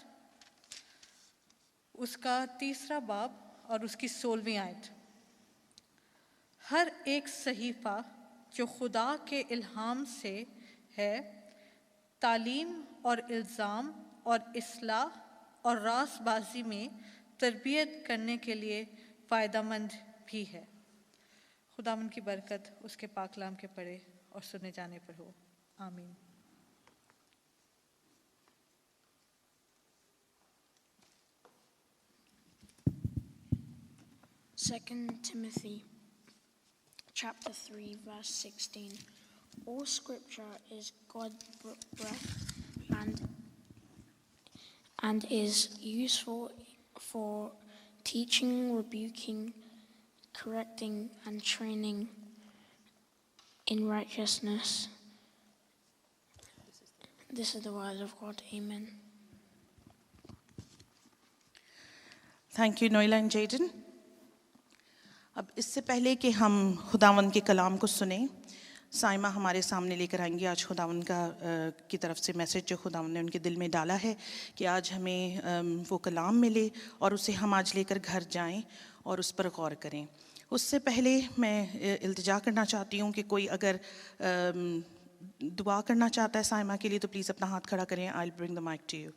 उसका 3 बाब और उसकी 16वीं आयत। हर एक सहीफ़ा जो खुदा के इल्हाम से है, तालीम और इल्ज़ाम और इस्लाह और रासबाजी में तरबियत करने के लिए फ़ायदेमंद भी है। खुदावंद की बरकत उसके पाक कलाम के पढ़े और सुने जाने पर हो। आमीन। Second Timothy chapter 3 verse 16. All scripture is God-breathed and is useful for teaching, rebuking, correcting, and training in righteousness. This is the word of God. Amen. Thank you Noela and Jaden. अब इससे पहले कि हम खुदावंद के कलाम को सुने, साइमा हमारे सामने लेकर आएंगे आज खुदावंद की तरफ से मैसेज जो खुदावंद ने उनके दिल में डाला है कि आज हमें वो कलाम मिले और उसे हम आज लेकर घर जाएं और उस पर गौर करें। उससे पहले मैं इल्तिजा करना चाहती हूँ कि कोई अगर दुआ करना चाहता है साइमा के लिए तो प्लीज़ अपना हाथ खड़ा करें। I will bring the mic to you.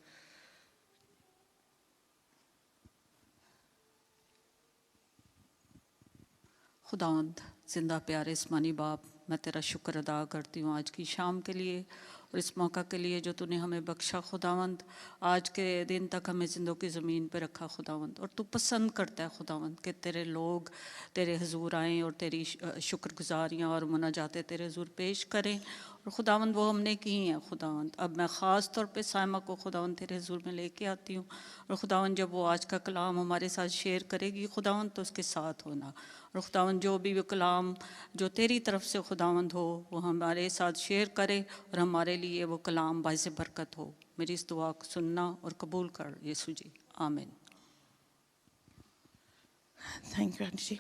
खुदावंद जिंदा प्यारे इस्मानी बाप, मैं तेरा शुक्र अदा करती हूँ आज की शाम के लिए और इस मौका के लिए जो तूने हमें बख्शा खुदावंद। आज के दिन तक हमें जिंदों की ज़मीन पे रखा खुदावंद, और तू पसंद करता है खुदावंद कि तेरे लोग तेरे हुजूर आएँ और तेरी शुक्रगुजारियाँ और मुनाजातें तेरे हुजूर पेश करें। और खुदावंद वो हमने की हैं खुदावंद। अब मैं ख़ास तौर पे साइमा को खुदावंद तेरे हुजूर में लेके आती हूँ, और खुदावंद जब वो आज का कलाम हमारे साथ शेयर करेगी खुदावंद तो उसके साथ होना। और खुदावंद जो भी वो कलाम जो तेरी तरफ से खुदावंद हो वो हमारे साथ शेयर करे और हमारे लिए वो कलाम बाइस बरकत हो। मेरी इस दुआ को सुनना और कबूल कर यीशु जी। आमीन। थैंक यू आंटी जी।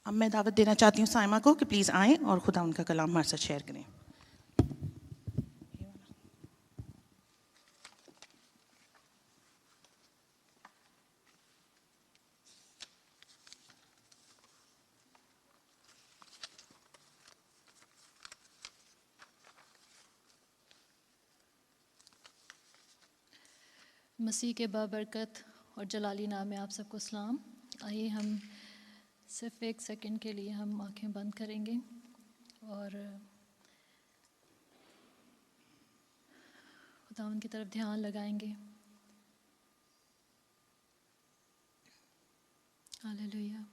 अब मैं दावत देना चाहती हूँ साइमा को कि प्लीज़ आएँ और खुदा उनका कलाम हमारे साथ शेयर करें। मसीह के बाबरकत और जलाली नाम में आप सबको सलाम। आइए हम सिर्फ एक सेकंड के लिए हम आंखें बंद करेंगे और खुदावंद की तरफ ध्यान लगाएंगे। हालेलुया।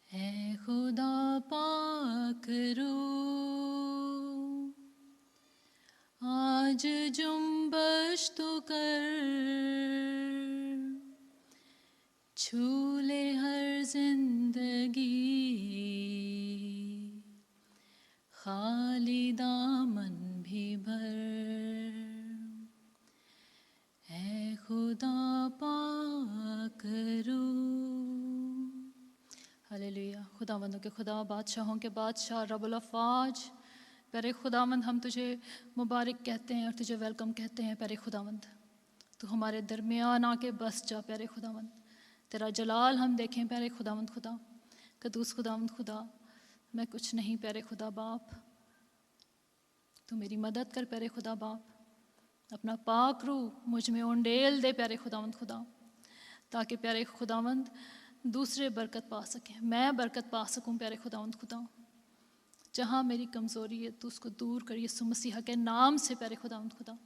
है खुदा पाक रूह आज जुम्बश तो कर, छू ले हर जिंदगी, खाली दामन भी भर। है खुदा पाक रूह। हालेलुया। खुदावंदों के खुदा, बादशाहों के बादशाह, रब्बुल अफ़वाज, प्यारे खुदावंद हम तुझे मुबारक कहते हैं और तुझे वेलकम कहते हैं। प्यारे खुदावंद तू हमारे दरमियान आके बस जा। प्यारे खुदावंद तेरा जलाल हम देखें। प्यारे खुदावंद खुदा, कदूस खुदावंद खुदा, मैं कुछ नहीं प्यारे खुदा बाप, तू मेरी मदद कर प्यारे खुदा बाप। अपना पाक रूह मुझ में उंडेल दे प्यारे खुदावंद खुदा, ताकि प्यारे खुदावंद दूसरे बरकत पा सकें, मैं बरकत पा सकूं प्यारे खुदावंद खुदा। जहाँ मेरी कमज़ोरी है तो उसको दूर कर यीशु मसीह के नाम से प्यारे खुदावंद खुदा।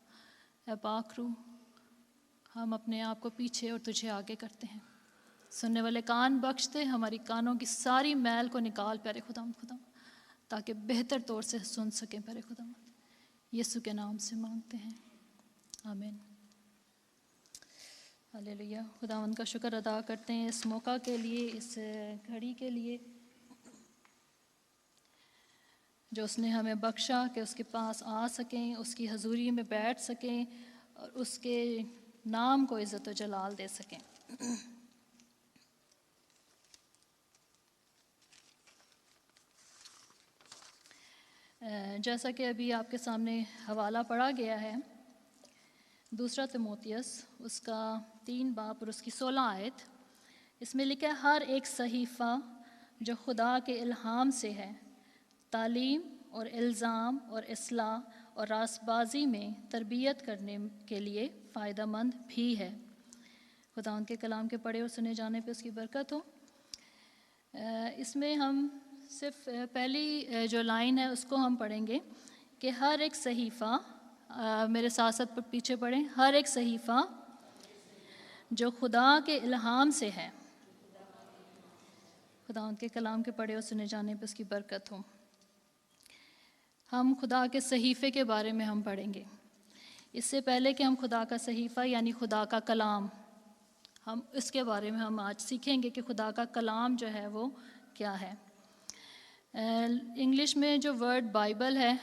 ऐ पाक रूह हम अपने आप को पीछे और तुझे आगे करते हैं। सुनने वाले कान बख्श दे, हमारी कानों की सारी मैल को निकाल प्यारे खुदावंद खुदा, ताकि बेहतर तौर से सुन सकें प्यारे खुदावंद। यीशु के नाम से मांगते हैं, आमीन। हालेलुया। खुदावंद का शुक्र अदा करते हैं इस मौका के लिए, इस घड़ी के लिए जो उसने हमें बख्शा कि उसके पास आ सकें, उसकी हजूरी में बैठ सकें और उसके नाम को इज़्ज़त व जलाल दे सकें। जैसा कि अभी आपके सामने हवाला पढ़ा गया है, दूसरा तिमोथियस उसका 3 बाब और उसकी 16 आयत, इसमें लिखा है हर एक सहीफ़ा जो खुदा के इल्हाम से है तालीम और इल्ज़ाम और इस्लाह और रासबाजी में तरबियत करने के लिए फ़ायदेमंद भी है। खुदा उनके कलाम के पढ़े और सुने जाने पे उसकी बरकत हो। इसमें हम सिर्फ पहली जो लाइन है उसको हम पढ़ेंगे कि हर एक सहीफ़ा, मेरे साथ साथ पीछे पढ़ें, हर एक सहीफ़ा जो खुदा के इल्हाम से है। खुदा उनके कलाम के पढ़े और सुने जाने पे उसकी बरकत हो। हम खुदा के सहीफ़े के बारे में हम पढ़ेंगे। इससे पहले कि हम खुदा का सहीफ़ा यानी खुदा का कलाम, हम इसके बारे में हम आज सीखेंगे कि खुदा का कलाम जो है वो क्या है। इंग्लिश में जो वर्ड बाइबल है,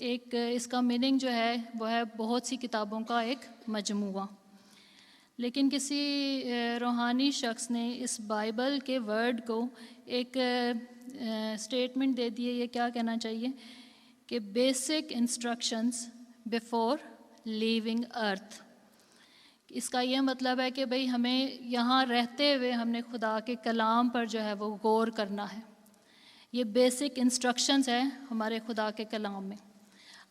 एक इसका मीनिंग जो है वो है बहुत सी किताबों का एक मजमूआ। लेकिन किसी रूहानी शख्स ने इस बाइबल के वर्ड को एक स्टेटमेंट दे दी है, ये क्या कहना चाहिए कि बेसिक इंस्ट्रक्शंस बिफोर लीविंग अर्थ। इसका ये मतलब है कि भाई हमें यहाँ रहते हुए हमने खुदा के कलाम पर जो है वो गौर करना है। ये बेसिक इंस्ट्रक्शंस है हमारे खुदा के कलाम में।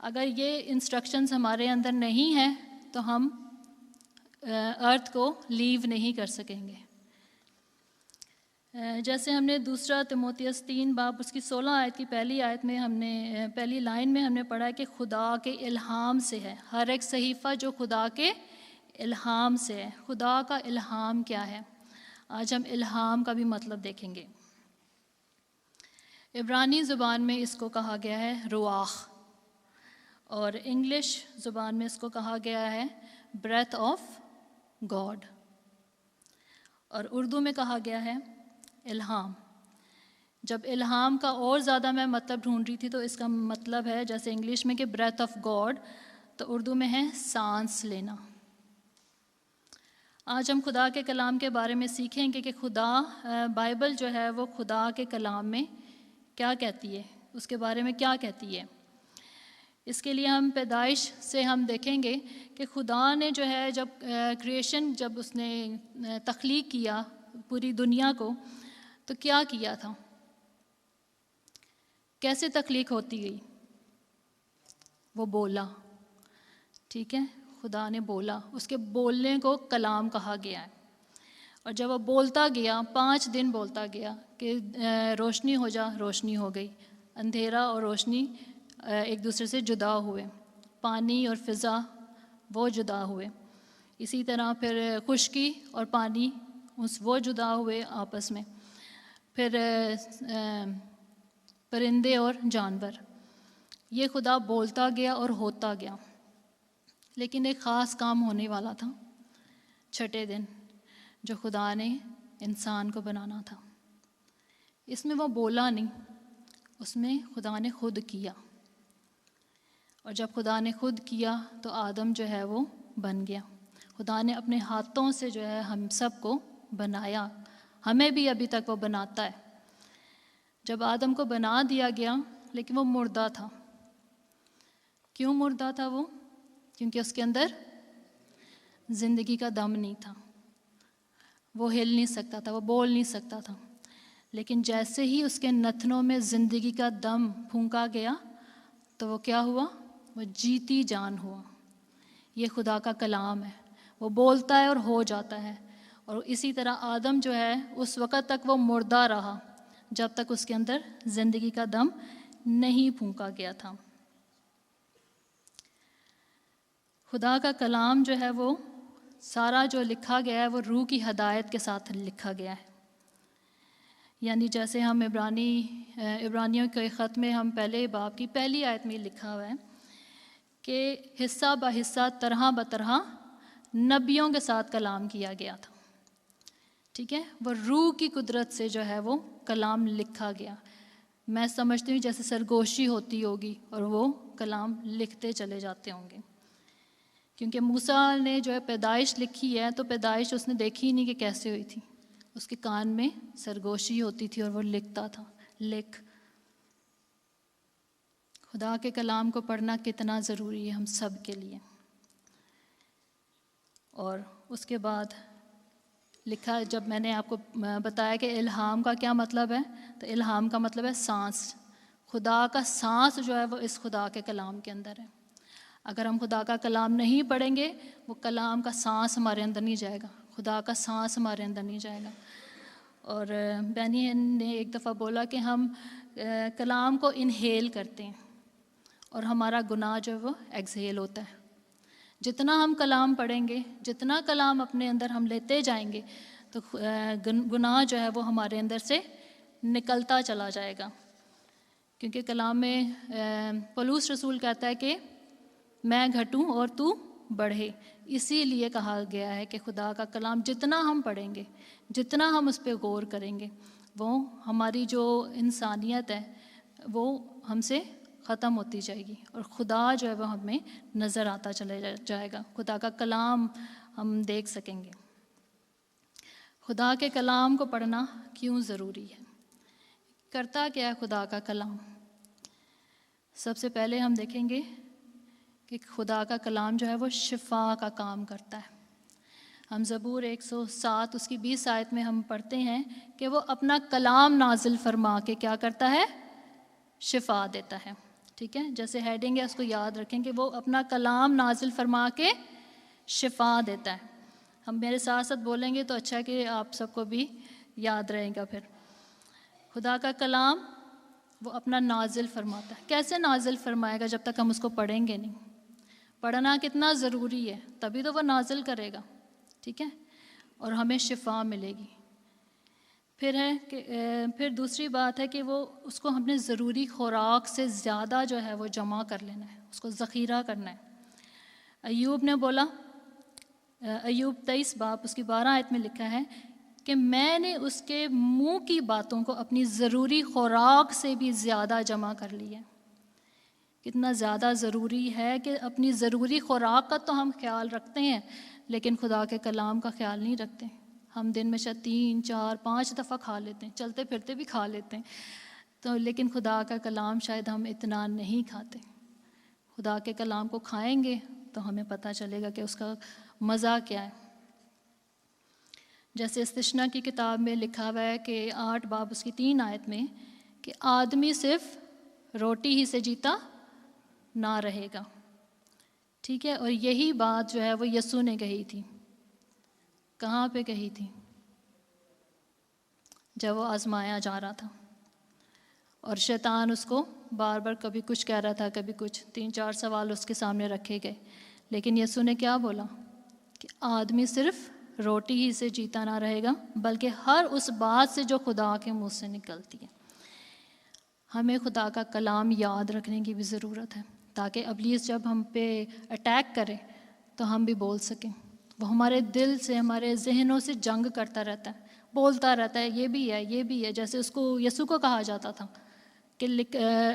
अगर ये इंस्ट्रक्शंस हमारे अंदर नहीं है तो हम अर्थ को लीव नहीं कर सकेंगे। जैसे हमने दूसरा तिमोथियस 3 बाब उसकी 16 आयत की पहली आयत में हमने पहली लाइन में हमने पढ़ा है कि खुदा के इल्हाम से है। हर एक सहीफ़ा जो खुदा के इल्हाम से है। खुदा का इल्हाम क्या है? आज हम इल्हाम का भी मतलब देखेंगे। इब्रानी ज़ुबान में इसको कहा गया है रुआह और इंग्लिश ज़ुबान में इसको कहा गया है ब्रेथ ऑफ गॉड और उर्दू में कहा गया है इल्हाम। जब इल्हाम का और ज़्यादा मैं मतलब ढूंढ रही थी तो इसका मतलब है जैसे इंग्लिश में कि ब्रेथ ऑफ गॉड, तो उर्दू में है सांस लेना। आज हम खुदा के कलाम के बारे में सीखेंगे कि खुदा बाइबल जो है वो खुदा के कलाम में क्या कहती है, उसके बारे में क्या कहती है। इसके लिए हम पैदाइश से हम देखेंगे कि खुदा ने जो है जब क्रिएशन जब उसने तख्लीक किया पूरी दुनिया को तो क्या किया था, कैसे तख्लीक होती गई। वो बोला, ठीक है, खुदा ने बोला, उसके बोलने को कलाम कहा गया है। और जब वो बोलता गया 5 दिन बोलता गया कि रोशनी हो जा, रोशनी हो गई। अंधेरा और रोशनी एक दूसरे से जुदा हुए, पानी और फ़िज़ा वो जुदा हुए। इसी तरह फिर खुश्की और पानी वो जुदा हुए आपस में। फिर परिंदे और जानवर, ये खुदा बोलता गया और होता गया। लेकिन एक ख़ास काम होने वाला था छठे दिन, जो खुदा ने इंसान को बनाना था। इसमें वो बोला नहीं, उसमें खुदा ने खुद किया। और जब खुदा ने खुद किया तो आदम जो है वो बन गया। खुदा ने अपने हाथों से जो है हम सब को बनाया, हमें भी अभी तक वो बनाता है। जब आदम को बना दिया गया लेकिन वो मुर्दा था। क्यों मुर्दा था वो? क्योंकि उसके अंदर ज़िंदगी का दम नहीं था। वो हिल नहीं सकता था, वो बोल नहीं सकता था। लेकिन जैसे ही उसके नथनों में ज़िंदगी का दम फूंका गया तो वो क्या हुआ? वो जीती जान हुआ। ये खुदा का कलाम है, वो बोलता है और हो जाता है। और इसी तरह आदम जो है उस वक़्त तक वो मुर्दा रहा जब तक उसके अंदर ज़िंदगी का दम नहीं फूंका गया था। खुदा का कलाम जो है वो सारा जो लिखा गया है वो रूह की हदायत के साथ लिखा गया है। यानी जैसे हम इब्रानियों के ख़त में हम पहले बाब की पहली आयत में लिखा हुआ है कि हिस्सा ब हिस्सा तरह ब तरह नबियों के साथ कलाम किया गया था। ठीक है, वो रूह की कुदरत से जो है वो कलाम लिखा गया। मैं समझती हूँ जैसे सरगोशी होती होगी और वो कलाम लिखते चले जाते होंगे, क्योंकि मूसा ने जो है पैदाइश लिखी है तो पैदाइश उसने देखी ही नहीं कि कैसे हुई थी। उसके कान में सरगोशी होती थी और वो लिखता था। खुदा के कलाम को पढ़ना कितना ज़रूरी है हम सब के लिए। और उसके बाद लिखा, जब मैंने आपको बताया कि इल्हाम का क्या मतलब है, तो इल्हाम का मतलब है सांस। खुदा का सांस जो है वो इस खुदा के कलाम के अंदर है। अगर हम खुदा का कलाम नहीं पढ़ेंगे, वो कलाम का सांस हमारे अंदर नहीं जाएगा, खुदा का सांस हमारे अंदर नहीं जाएगा। और बैनी ने एक दफ़ा बोला कि हम कलाम को इनहेल करते हैं और हमारा गुनाह जो है वो एक्सहेल होता है। जितना हम कलाम पढ़ेंगे, जितना कलाम अपने अंदर हम लेते जाएंगे, तो गुनाह जो है वो हमारे अंदर से निकलता चला जाएगा। क्योंकि कलाम में पौलुस रसूल कहता है कि मैं घटूं और तू बढ़े। इसीलिए कहा गया है कि खुदा का कलाम जितना हम पढ़ेंगे, जितना हम उस पर गौर करेंगे, वो हमारी जो इंसानियत है वो हमसे ख़त्म होती जाएगी और खुदा जो है वो हमें नज़र आता चले जाएगा। खुदा का कलाम हम देख सकेंगे। खुदा के कलाम को पढ़ना क्यों ज़रूरी है? करता क्या है खुदा का कलाम? सबसे पहले हम देखेंगे कि खुदा का कलाम जो है वो शिफा का काम करता है। हम ज़बूर 107 उसकी 20 आयत में हम पढ़ते हैं कि वो अपना कलाम नाजिल फरमा के क्या करता है? शिफा देता है। ठीक है, जैसे हेडिंग है उसको याद रखें कि वो अपना कलाम नाजिल फरमा के शिफा देता है। हम मेरे साथ साथ बोलेंगे तो अच्छा है कि आप सबको भी याद रहेगा। फिर खुदा का कलाम वो अपना नाजिल फरमाता है। कैसे नाजिल फरमाएगा जब तक हम उसको पढ़ेंगे नहीं? पढ़ना कितना ज़रूरी है, तभी तो वो नाजिल करेगा। ठीक है, और हमें शिफा मिलेगी। फिर दूसरी बात है कि वो उसको हमने ज़रूरी खुराक से ज़्यादा जो है वो जमा कर लेना है, उसको ज़ख़ीरा करना है। अय्यूब ने बोला, अय्यूब 23 बाब उसकी 12 आयत में लिखा है कि मैंने उसके मुंह की बातों को अपनी ज़रूरी खुराक से भी ज़्यादा जमा कर लिया है। कितना ज़्यादा ज़रूरी है कि अपनी ज़रूरी खुराक का तो हम ख्याल रखते हैं, लेकिन खुदा के कलाम का ख्याल नहीं रखते। हम दिन में शायद 3, 4, 5 दफ़ा खा लेते हैं, चलते फिरते भी खा लेते हैं तो, लेकिन खुदा का कलाम शायद हम इतना नहीं खाते। खुदा के कलाम को खाएंगे तो हमें पता चलेगा कि उसका मज़ा क्या है। जैसे इस्तिश्ना की किताब में लिखा हुआ है कि 8 बाब उसकी 3 आयत में कि आदमी सिर्फ रोटी ही से जीता ना रहेगा। ठीक है, और यही बात जो है वो यसू ने कही थी। कहाँ पे कही थी? जब वो आजमाया जा रहा था और शैतान उसको बार बार कभी कुछ कह रहा था, कभी कुछ, 3-4 सवाल उसके सामने रखे गए, लेकिन यसू ने क्या बोला कि आदमी सिर्फ रोटी ही से जीता ना रहेगा, बल्कि हर उस बात से जो खुदा के मुंह से निकलती है। हमें खुदा का कलाम याद रखने की भी ज़रूरत है, ताकि इब्लीस जब हम पे अटैक करे तो हम भी बोल सकें। वो हमारे दिल से, हमारे जहनों से जंग करता रहता है, बोलता रहता है ये भी है, ये भी है। जैसे उसको यसू को कहा जाता था कि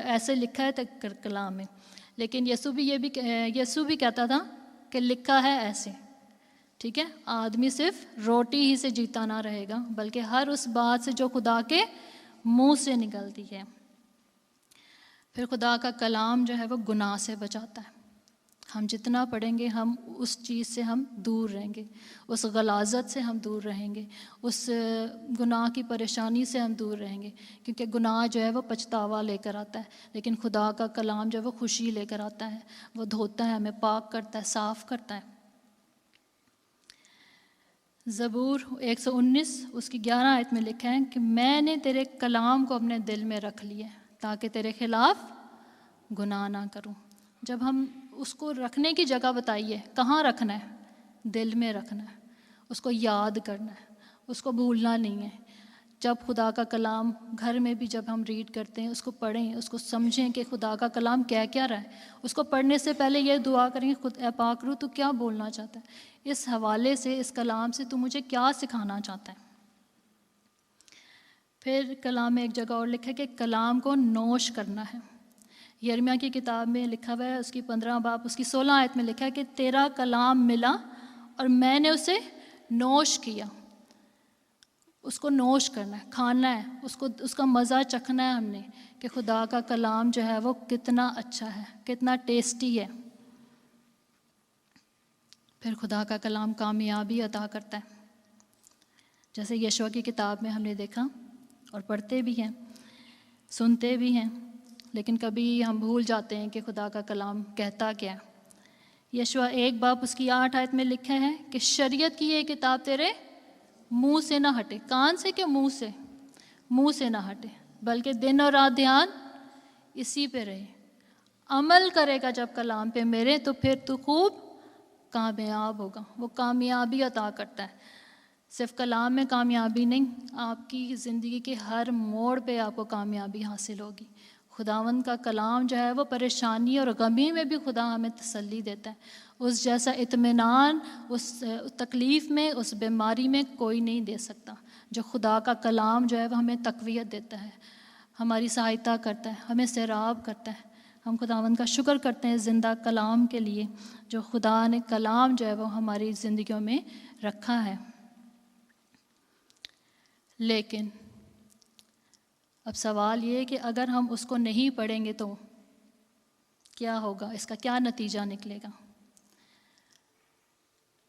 ऐसे लिखा है कलाम में, लेकिन यसू भी कहता था कि लिखा है ऐसे। ठीक है, आदमी सिर्फ रोटी ही से जीता ना रहेगा, बल्कि हर उस बात से जो खुदा के मुंह से निकलती है। फिर खुदा का कलाम जो है वो गुनाह से बचाता है। हम जितना पढ़ेंगे हम उस चीज़ से हम दूर रहेंगे, उस गलाजत से हम दूर रहेंगे, उस गुनाह की परेशानी से हम दूर रहेंगे, क्योंकि गुनाह जो है वो पछतावा लेकर आता है, लेकिन खुदा का कलाम जो है वो खुशी लेकर आता है। वो धोता है, हमें पाक करता है, साफ़ करता है। ज़बूर 119 उसकी 11 आयत में लिखा है कि मैंने तेरे कलाम को अपने दिल में रख लिया ताकि तेरे खिलाफ़ गुनाह ना करूं। जब हम उसको रखने की जगह बताइए, कहाँ रखना है? दिल में रखना है, उसको याद करना है, उसको भूलना नहीं है। जब खुदा का कलाम घर में भी जब हम रीड करते हैं, उसको पढ़ें, उसको समझें कि खुदा का कलाम क्या क्या रहा है। उसको पढ़ने से पहले ये दुआ करेंगे, खुद ए पाक रूह तू क्या बोलना चाहता है, इस हवाले से, इस कलाम से तू मुझे क्या सिखाना चाहता है। फिर कलाम में एक जगह और लिखा है कि कलाम को नोश करना है। यिर्मयाह की किताब में लिखा हुआ है, उसकी 15 बाब उसकी 16 आयत में लिखा है कि तेरा कलाम मिला और मैंने उसे नोश किया। उसको नोश करना है, खाना है, उसको उसका मज़ा चखना है हमने कि खुदा का कलाम जो है वो कितना अच्छा है, कितना टेस्टी है। फिर खुदा का कलाम कामयाबी अता करता है, जैसे यशवा की किताब में हमने देखा और पढ़ते भी हैं, सुनते भी हैं, लेकिन कभी हम भूल जाते हैं कि खुदा का कलाम कहता क्या है। यशवा 1 बाब उसकी 8 आयत में लिखा है कि शरीयत की ये किताब तेरे मुंह से ना हटे, कान से के मुंह से ना हटे, बल्कि दिन और रात ध्यान इसी पे रहे। अमल करेगा जब कलाम पे मेरे, तो फिर तू खूब कामयाब होगा। वो कामयाबी अता करता है। सिर्फ कलाम में कामयाबी नहीं, आपकी ज़िंदगी के हर मोड़ पे आपको कामयाबी हासिल होगी। खुदावंद का कलाम जो है वो परेशानी और गमी में भी खुदा हमें तसल्ली देता है। उस जैसा इत्मीनान उस तकलीफ़ में, उस बीमारी में कोई नहीं दे सकता। जो खुदा का कलाम जो है वो हमें तक़वियत देता है, हमारी सहायता करता है, हमें सैराब करता है। हम खुदावंद का शुक्र करते हैं ज़िंदा कलाम के लिए, जो खुदा ने कलाम जो है वो हमारी ज़िंदगियों में रखा है। लेकिन अब सवाल ये है कि अगर हम उसको नहीं पढ़ेंगे तो क्या होगा, इसका क्या नतीजा निकलेगा।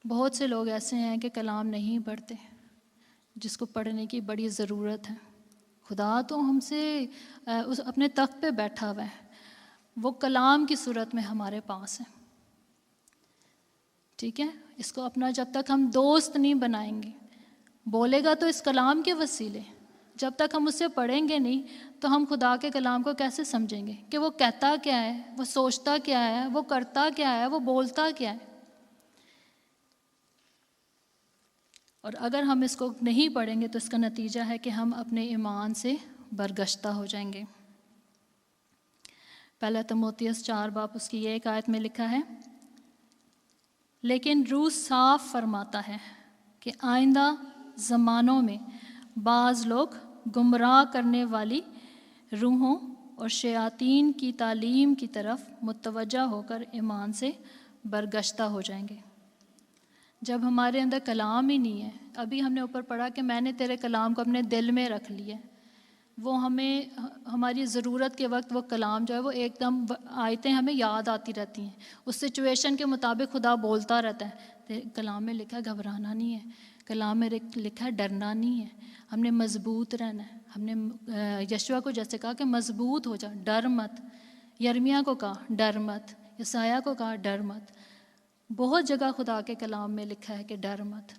बहुत से लोग ऐसे हैं कि कलाम नहीं पढ़ते, जिसको पढ़ने की बड़ी ज़रूरत है। खुदा तो हमसे उस अपने तख्त पे बैठा हुआ है, वो कलाम की सूरत में हमारे पास है। ठीक है, इसको अपना जब तक हम दोस्त नहीं बनाएंगे, बोलेगा तो इस कलाम के वसीले, जब तक हम उससे पढ़ेंगे नहीं तो हम खुदा के कलाम को कैसे समझेंगे कि वो कहता क्या है, वो सोचता क्या है, वो करता क्या है, वो बोलता क्या है। और अगर हम इसको नहीं पढ़ेंगे तो इसका नतीजा है कि हम अपने ईमान से बरगश्ता हो जाएंगे। पहला तीमुथियुस 4 बाब उसकी 1 आयत में लिखा है, लेकिन रूह साफ फरमाता है कि आइंदा ज़मानों में बाज़ लोग गुमराह करने वाली रूहों और शयातीन की तालीम की तरफ मुतवज्जा होकर ईमान से बरगश्ता हो जाएंगे। जब हमारे अंदर कलाम ही नहीं है, अभी हमने ऊपर पढ़ा कि मैंने तेरे कलाम को अपने दिल में रख लिया, वो हमें हमारी ज़रूरत के वक्त वो कलाम जो है वो एकदम आयतें हमें याद आती रहती हैं, उस सिचुएशन के मुताबिक खुदा बोलता रहता है। कलाम में लिखा है घबराना नहीं है, कलाम में लिखा है डरना नहीं है, हमने मजबूत रहना है। हमने यशवा को जैसे कहा कि मजबूत हो जा, डर मत। यिर्मयाह को कहा डर मत, यसाया को कहा डर मत। बहुत जगह खुदा के कलाम में लिखा है कि डर मत।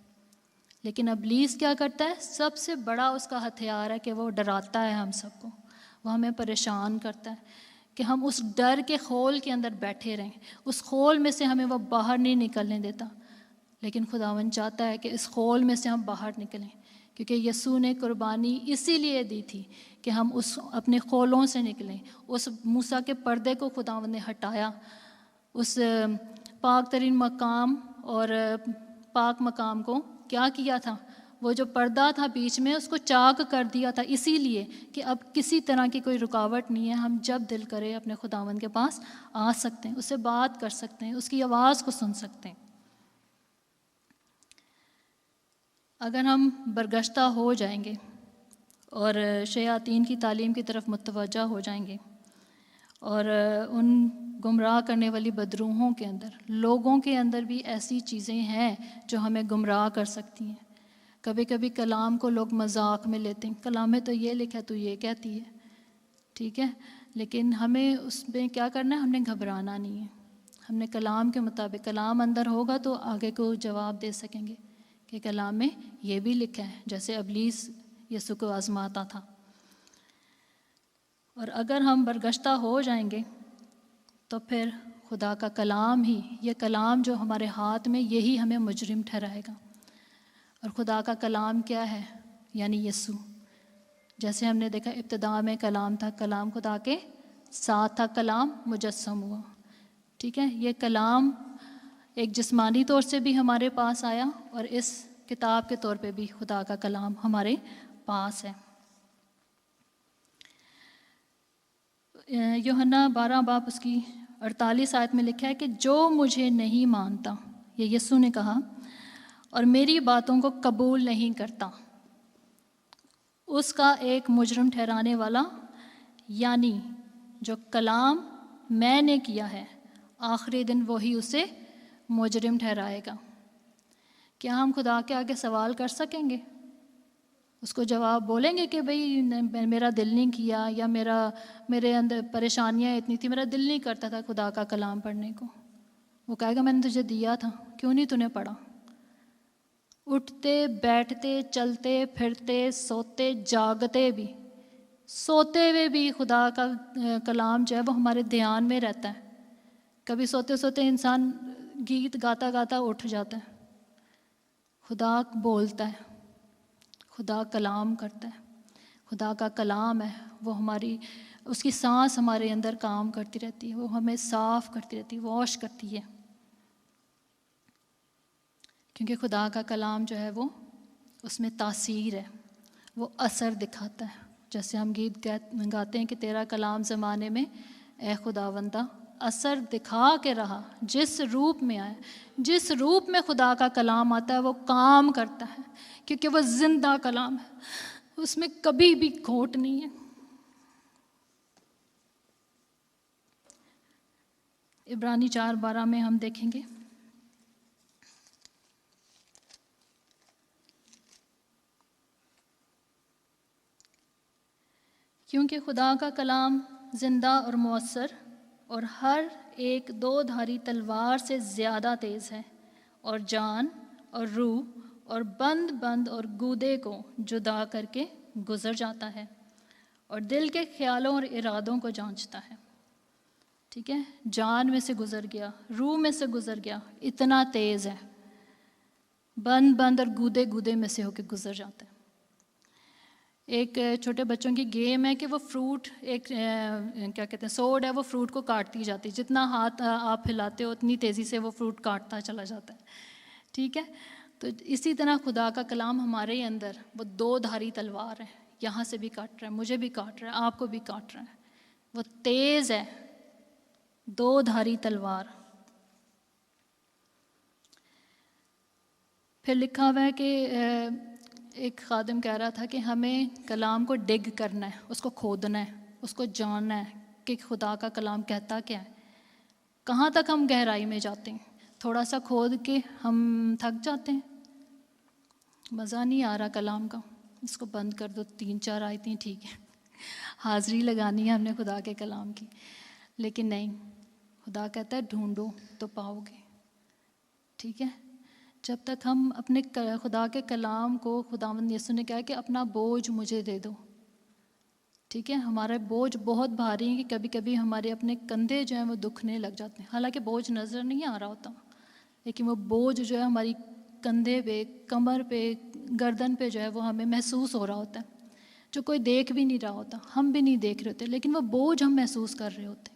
लेकिन इब्लीस क्या करता है, सबसे बड़ा उसका हथियार है कि वो डराता है हम सबको, वो हमें परेशान करता है कि हम उस डर के खोल के अंदर बैठे रहें, उस खोल में से हमें वो बाहर नहीं निकलने देता। लेकिन खुदावन चाहता है कि इस खोल में से हम बाहर निकलें, क्योंकि यसू ने कुर्बानी इसीलिए दी थी कि हम उस अपने खोलों से निकलें। उस मूसा के पर्दे को खुदावन ने हटाया, उस पाक तरीन मकाम और पाक मकाम को क्या किया था, वो जो पर्दा था बीच में उसको चाक कर दिया था, इसीलिए कि अब किसी तरह की कोई रुकावट नहीं है। हम जब दिल करे अपने खुदावंद के पास आ सकते हैं, उससे बात कर सकते हैं, उसकी आवाज़ को सुन सकते हैं। अगर हम बरगश्ता हो जाएंगे और शयातीन की तालीम की तरफ मुतवज्जा हो जाएंगे और उन गुमराह करने वाली बदरूहों के अंदर, लोगों के अंदर भी ऐसी चीज़ें हैं जो हमें गुमराह कर सकती हैं। कभी कभी कलाम को लोग मजाक में लेते हैं, कलाम में तो ये लिखा है, तो ये कहती है, ठीक है, लेकिन हमें उसमें क्या करना है, हमने घबराना नहीं है। हमने कलाम के मुताबिक, कलाम अंदर होगा तो आगे को जवाब दे सकेंगे कि कलाम में ये भी लिखा है, जैसे इब्लीस यसू को आजमाता था। और अगर हम बरगश्ता हो जाएंगे तो फिर खुदा का कलाम ही, ये कलाम जो हमारे हाथ में, यही हमें मुजरिम ठहराएगा। और खुदा का कलाम क्या है? यानी यीशु। जैसे हमने देखा इब्तिदा में कलाम था, कलाम खुदा के साथ था, कलाम मुजस्सम हुआ। ठीक है, ये कलाम एक जिस्मानी तौर से भी हमारे पास आया और इस किताब के तौर पे भी खुदा का कलाम हमारे पास है। यूहन्ना 12 बाब उसकी 48 आयत में लिखा है कि जो मुझे नहीं मानता, ये यीशु ने कहा, और मेरी बातों को कबूल नहीं करता, उसका एक मुजरिम ठहराने वाला, यानी जो कलाम मैंने किया है, आखिरी दिन वही उसे मुजरिम ठहराएगा। क्या हम खुदा के आगे सवाल कर सकेंगे? उसको जवाब बोलेंगे कि भाई मेरा दिल नहीं किया, या मेरे अंदर परेशानियां इतनी थी, मेरा दिल नहीं करता था खुदा का कलाम पढ़ने को? वो कहेगा मैंने तुझे दिया था, क्यों नहीं तूने पढ़ा? उठते बैठते चलते फिरते सोते जागते भी, सोते हुए भी खुदा का कलाम जो है वो हमारे ध्यान में रहता है। कभी सोते सोते इंसान गीत गाता गाता उठ जाता है। खुदा बोलता है, खुदा कलाम करता है, खुदा का कलाम है वो हमारी, उसकी सांस हमारे अंदर काम करती रहती है, वो हमें साफ़ करती रहती है, वॉश करती है। क्योंकि खुदा का कलाम जो है वो, उसमें तासीर है, वो असर दिखाता है। जैसे हम गीत गाते हैं कि तेरा कलाम ज़माने में ए खुदावंदा असर दिखा के रहा, जिस रूप में आया, जिस रूप में खुदा का कलाम आता है वो काम करता है, क्योंकि वो जिंदा कलाम है, उसमें कभी भी खोट नहीं है। इब्रानी 4:12 में हम देखेंगे, क्योंकि खुदा का कलाम जिंदा और मौसर और हर एक दो-धारी तलवार से ज़्यादा तेज़ है, और जान और रूह और बंद और गूदे को जुदा करके गुज़र जाता है, और दिल के ख्यालों और इरादों को जांचता है। ठीक है, जान में से गुज़र गया, रूह में से गुज़र गया, इतना तेज़ है, बंद और गूदे में से होके गुज़र जाता है। एक छोटे बच्चों की गेम है कि वो फ्रूट, एक क्या कहते हैं, सोड है, वो फ्रूट को काटती जाती है, जितना हाथ आप हिलाते हो उतनी तेज़ी से वो फ्रूट काटता चला जाता है। ठीक है, तो इसी तरह खुदा का कलाम हमारे अंदर वो दो-धारी तलवार है, यहाँ से भी काट रहा है, मुझे भी काट रहा है, आपको भी काट रहा है, वो तेज़ है, दो-धारी तलवार। फिर लिखा हुआ है कि एक खादिम कह रहा था कि हमें कलाम को डिग करना है, उसको खोदना है, उसको जानना है कि खुदा का कलाम कहता क्या है। कहाँ तक हम गहराई में जाते हैं? थोड़ा सा खोद के हम थक जाते हैं, मज़ा नहीं आ रहा कलाम का, इसको बंद कर दो, 3-4 आयतें ठीक है, हाज़री लगानी है हमने खुदा के कलाम की। लेकिन नहीं, खुदा कहता है ढूंढो तो पाओगे। ठीक है, जब तक हम अपने खुदा के कलाम को, खुदावंद यीशु ने कहा कि अपना बोझ मुझे दे दो। ठीक है, हमारा बोझ बहुत भारी है कि कभी कभी हमारे अपने कंधे जो हैं वो दुखने लग जाते हैं, हालांकि बोझ नज़र नहीं आ रहा होता, लेकिन वो बोझ जो है हमारी कंधे पे, कमर पे, गर्दन पे जो है वो हमें महसूस हो रहा होता है, जो कोई देख भी नहीं रहा होता, हम भी नहीं देख रहे होते, लेकिन वो बोझ हम महसूस कर रहे होते।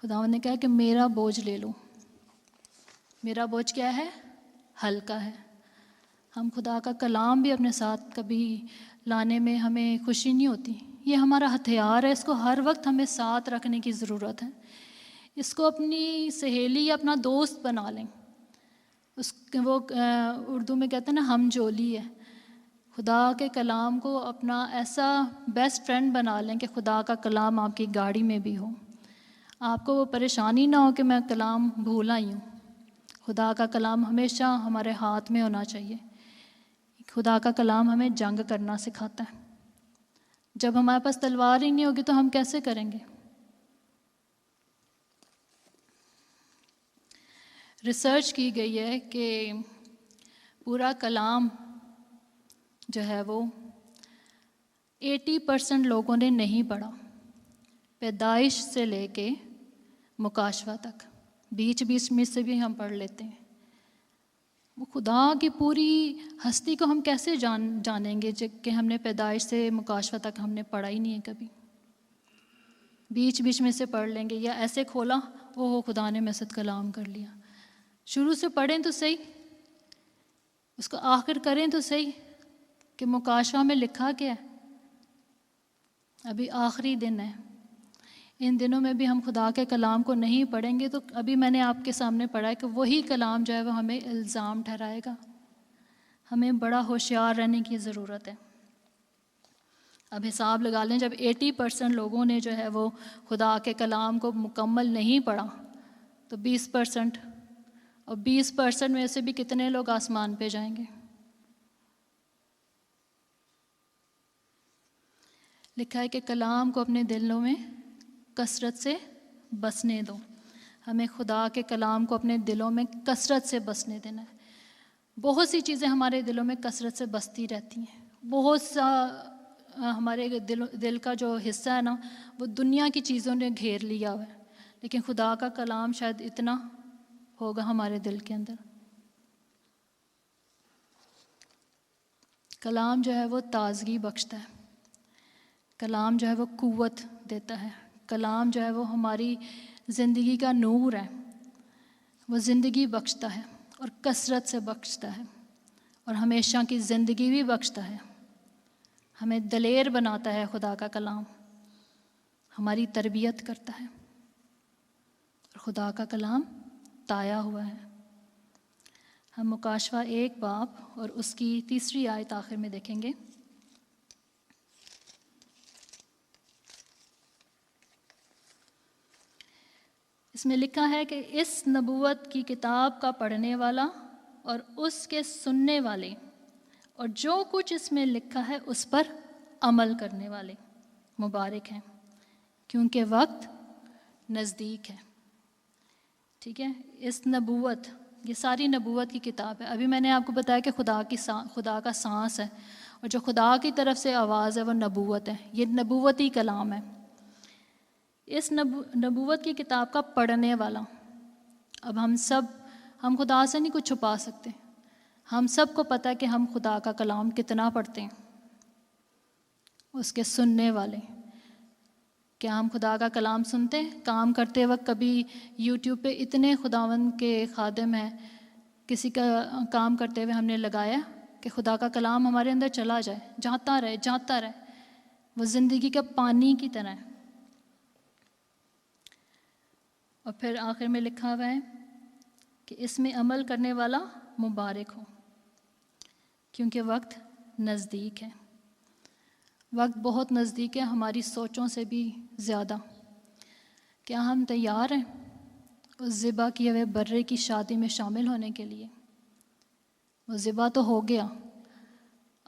खुदावंद ने कहा कि मेरा बोझ ले लो। मेरा बोझ क्या है? हल्का है। हम खुदा का कलाम भी अपने साथ कभी लाने में हमें खुशी नहीं होती। ये हमारा हथियार है, इसको हर वक्त हमें साथ रखने की ज़रूरत है। इसको अपनी सहेली या अपना दोस्त बना लें। वो उर्दू में कहते हैं ना, हम जोली है। खुदा के कलाम को अपना ऐसा बेस्ट फ्रेंड बना लें कि खुदा का कलाम आपकी गाड़ी में भी हो, आपको वो परेशानी ना हो कि मैं कलाम भूल आई हूँ। खुदा का कलाम हमेशा हमारे हाथ में होना चाहिए। खुदा का कलाम हमें जंग करना सिखाता है। जब हमारे पास तलवार ही नहीं होगी तो हम कैसे करेंगे? रिसर्च की गई है कि पूरा कलाम जो है वो 80% लोगों ने नहीं पढ़ा। पैदाइश से लेके मुकाशवा तक, बीच बीच में से भी हम पढ़ लेते हैं। वो खुदा की पूरी हस्ती को हम कैसे जानेंगे कि हमने पैदाइश से मुकाशवा तक हमने पढ़ा ही नहीं है कभी। बीच बीच में से पढ़ लेंगे, या ऐसे खोला ओहो खुदा ने मसद कलाम कर लिया। शुरू से पढ़ें तो सही, उसको आखिर करें तो सही कि मुकाशवा में लिखा क्या है। अभी आखिरी दिन है, इन दिनों में भी हम खुदा के कलाम को नहीं पढ़ेंगे तो अभी मैंने आपके सामने पढ़ा है कि वही कलाम जो है वो हमें इल्ज़ाम ठहराएगा। हमें बड़ा होशियार रहने की ज़रूरत है। अब हिसाब लगा लें, जब 80% लोगों ने जो है वो खुदा के कलाम को मुकम्मल नहीं पढ़ा तो 20%, और 20% में से भी कितने लोग आसमान पे जाएंगे। लिखा है कि कलाम को अपने दिलों में कसरत से बसने दो। हमें खुदा के कलाम को अपने दिलों में कसरत से बसने देना है। बहुत सी चीज़ें हमारे दिलों में कसरत से बसती रहती हैं। बहुत सा हमारे दिल का जो हिस्सा है ना, वो दुनिया की चीज़ों ने घेर लिया हुआ है, लेकिन खुदा का कलाम शायद इतना होगा हमारे दिल के अंदर। कलाम जो है वो ताज़गी बख्शता है, कलाम जो है वो कुव्वत देता है, कलाम जो है वो हमारी ज़िंदगी का नूर है। वो ज़िंदगी बख्शता है और कसरत से बख्शता है, और हमेशा की ज़िंदगी भी बख्शता है। हमें दलेर बनाता है खुदा का कलाम, हमारी तरबियत करता है, और खुदा का कलाम ताया हुआ है। हम मुकाशवा 1 बाब और उसकी 3री आयत आखिर में देखेंगे। इसमें लिखा है कि इस नबूवत की किताब का पढ़ने वाला और उसके सुनने वाले और जो कुछ इसमें लिखा है उस पर अमल करने वाले मुबारक हैं, क्योंकि वक्त नज़दीक है। ठीक है, इस नबूवत, ये सारी नबूवत की किताब है। अभी मैंने आपको बताया कि खुदा का सांस है, और जो खुदा की तरफ से आवाज़ है वो नबूवत है। ये नबूवती कलाम है। इस नबूवत की किताब का पढ़ने वाला, अब हम खुदा से नहीं कुछ छुपा सकते। हम सबको पता है कि हम खुदा का कलाम कितना पढ़ते हैं। उसके सुनने वाले, क्या हम खुदा का कलाम सुनते हैं? काम करते वक्त कभी यूट्यूब पे इतने खुदावंद के खादिम हैं, किसी का काम करते हुए हमने लगाया कि खुदा का कलाम हमारे अंदर चला जाए, जाता रहे। वो ज़िंदगी का पानी की तरह है। और फिर आखिर में लिखा हुआ है कि इसमें अमल करने वाला मुबारक हो, क्योंकि वक्त नज़दीक है। वक्त बहुत नज़दीक है, हमारी सोचों से भी ज़्यादा। क्या हम तैयार हैं उस ज़िबा किए हुए बर्रे की शादी में शामिल होने के लिए? वो ज़िबा तो हो गया,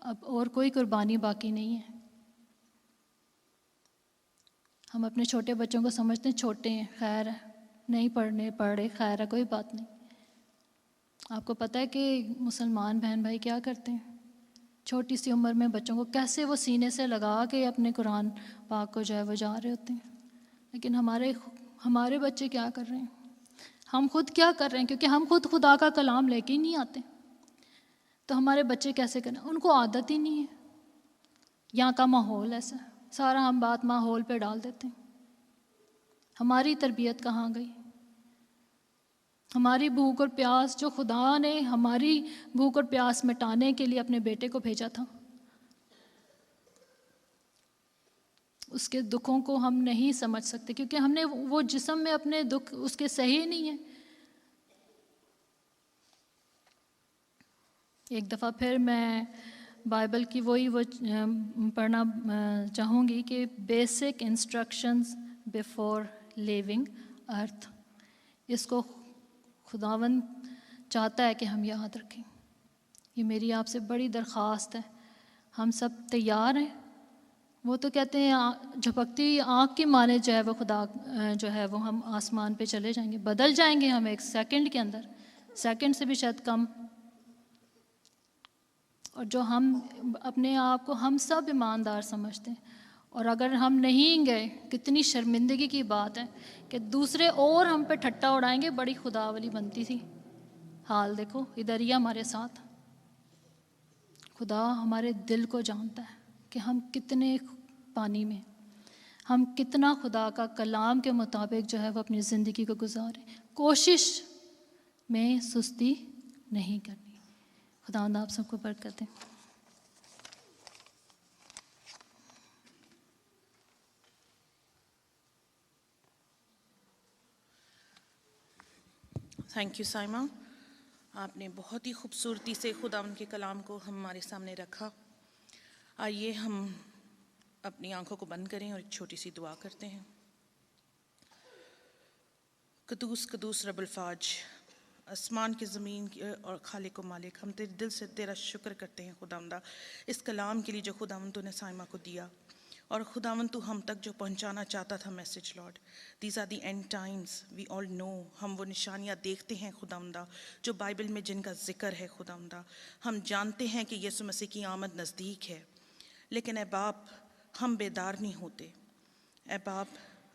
अब और कोई कुर्बानी बाकी नहीं है। हम अपने छोटे बच्चों को समझते हैं छोटे हैं, खैर है, नहीं पढ़े खैर है, कोई बात नहीं। आपको पता है कि मुसलमान बहन भाई क्या करते हैं? छोटी सी उम्र में बच्चों को कैसे वो सीने से लगा के अपने कुरान पाक को जो है वो जा रहे होते हैं। लेकिन हमारे बच्चे क्या कर रहे हैं? हम खुद क्या कर रहे हैं? क्योंकि हम खुद खुदा का कलाम लेके ही नहीं आते, तो हमारे बच्चे कैसे करें? उनको आदत ही नहीं है। यहाँ का माहौल ऐसा है, सारा हम बात माहौल पे डाल देते हैं। हमारी तरबियत कहाँ गई? हमारी भूख और प्यास, जो खुदा ने हमारी भूख और प्यास मिटाने के लिए अपने बेटे को भेजा था, उसके दुखों को हम नहीं समझ सकते, क्योंकि हमने वो जिस्म में अपने दुख उसके सही नहीं है। एक दफ़ा फिर मैं बाइबल की वो पढ़ना चाहूँगी कि बेसिक इंस्ट्रक्शंस बिफोर लिविंग अर्थ। इसको खुदावंद चाहता है कि हम याद रखें। ये मेरी आपसे बड़ी दरख्वास्त है। हम सब तैयार हैं? वो तो कहते हैं झपकती आँख की माने जो है वो खुदा जो है वो हम आसमान पे चले जाएंगे, बदल जाएंगे हम 1 सेकंड के अंदर, सेकंड से भी शायद कम। और जो हम अपने आप को हम सब ईमानदार समझते हैं, और अगर हम नहीं गए, कितनी शर्मिंदगी की बात है कि दूसरे और हम पे ठट्टा उड़ाएंगे। बड़ी खुदा वाली बनती थी। हाल देखो इधर ही हमारे साथ। खुदा हमारे दिल को जानता है कि हम कितने पानी में, हम कितना खुदा का कलाम के मुताबिक जो है वो अपनी ज़िंदगी को गुजारें। कोशिश में सुस्ती नहीं करनी। खुदा आप सबको बरकत दें। Thank you Saima. आपने बहुत ही खूबसूरती से खुदा उनके कलाम को हमारे सामने रखा। आइए हम अपनी आंखों को बंद करें और एक छोटी सी दुआ करते हैं। कदूस कदूस रब्बुल फ़ाज, आसमान की ज़मीन की और खालिक व मालिक, हम तेरे दिल से तेरा शुक्र करते हैं खुदावंदा इस कलाम के लिए जो खुदावंद तूने साइमा को दिया, और खुदावंद तू हम तक जो पहुंचाना चाहता था message. Lord, these are the end times, we all know. हम वो निशानियां देखते हैं खुदावंदा जो बाइबल में जिनका जिक्र है खुदावंदा। हम जानते हैं कि यीशु मसीह की आमद नज़दीक है, लेकिन ए बाप हम बेदार नहीं होते। ए बाप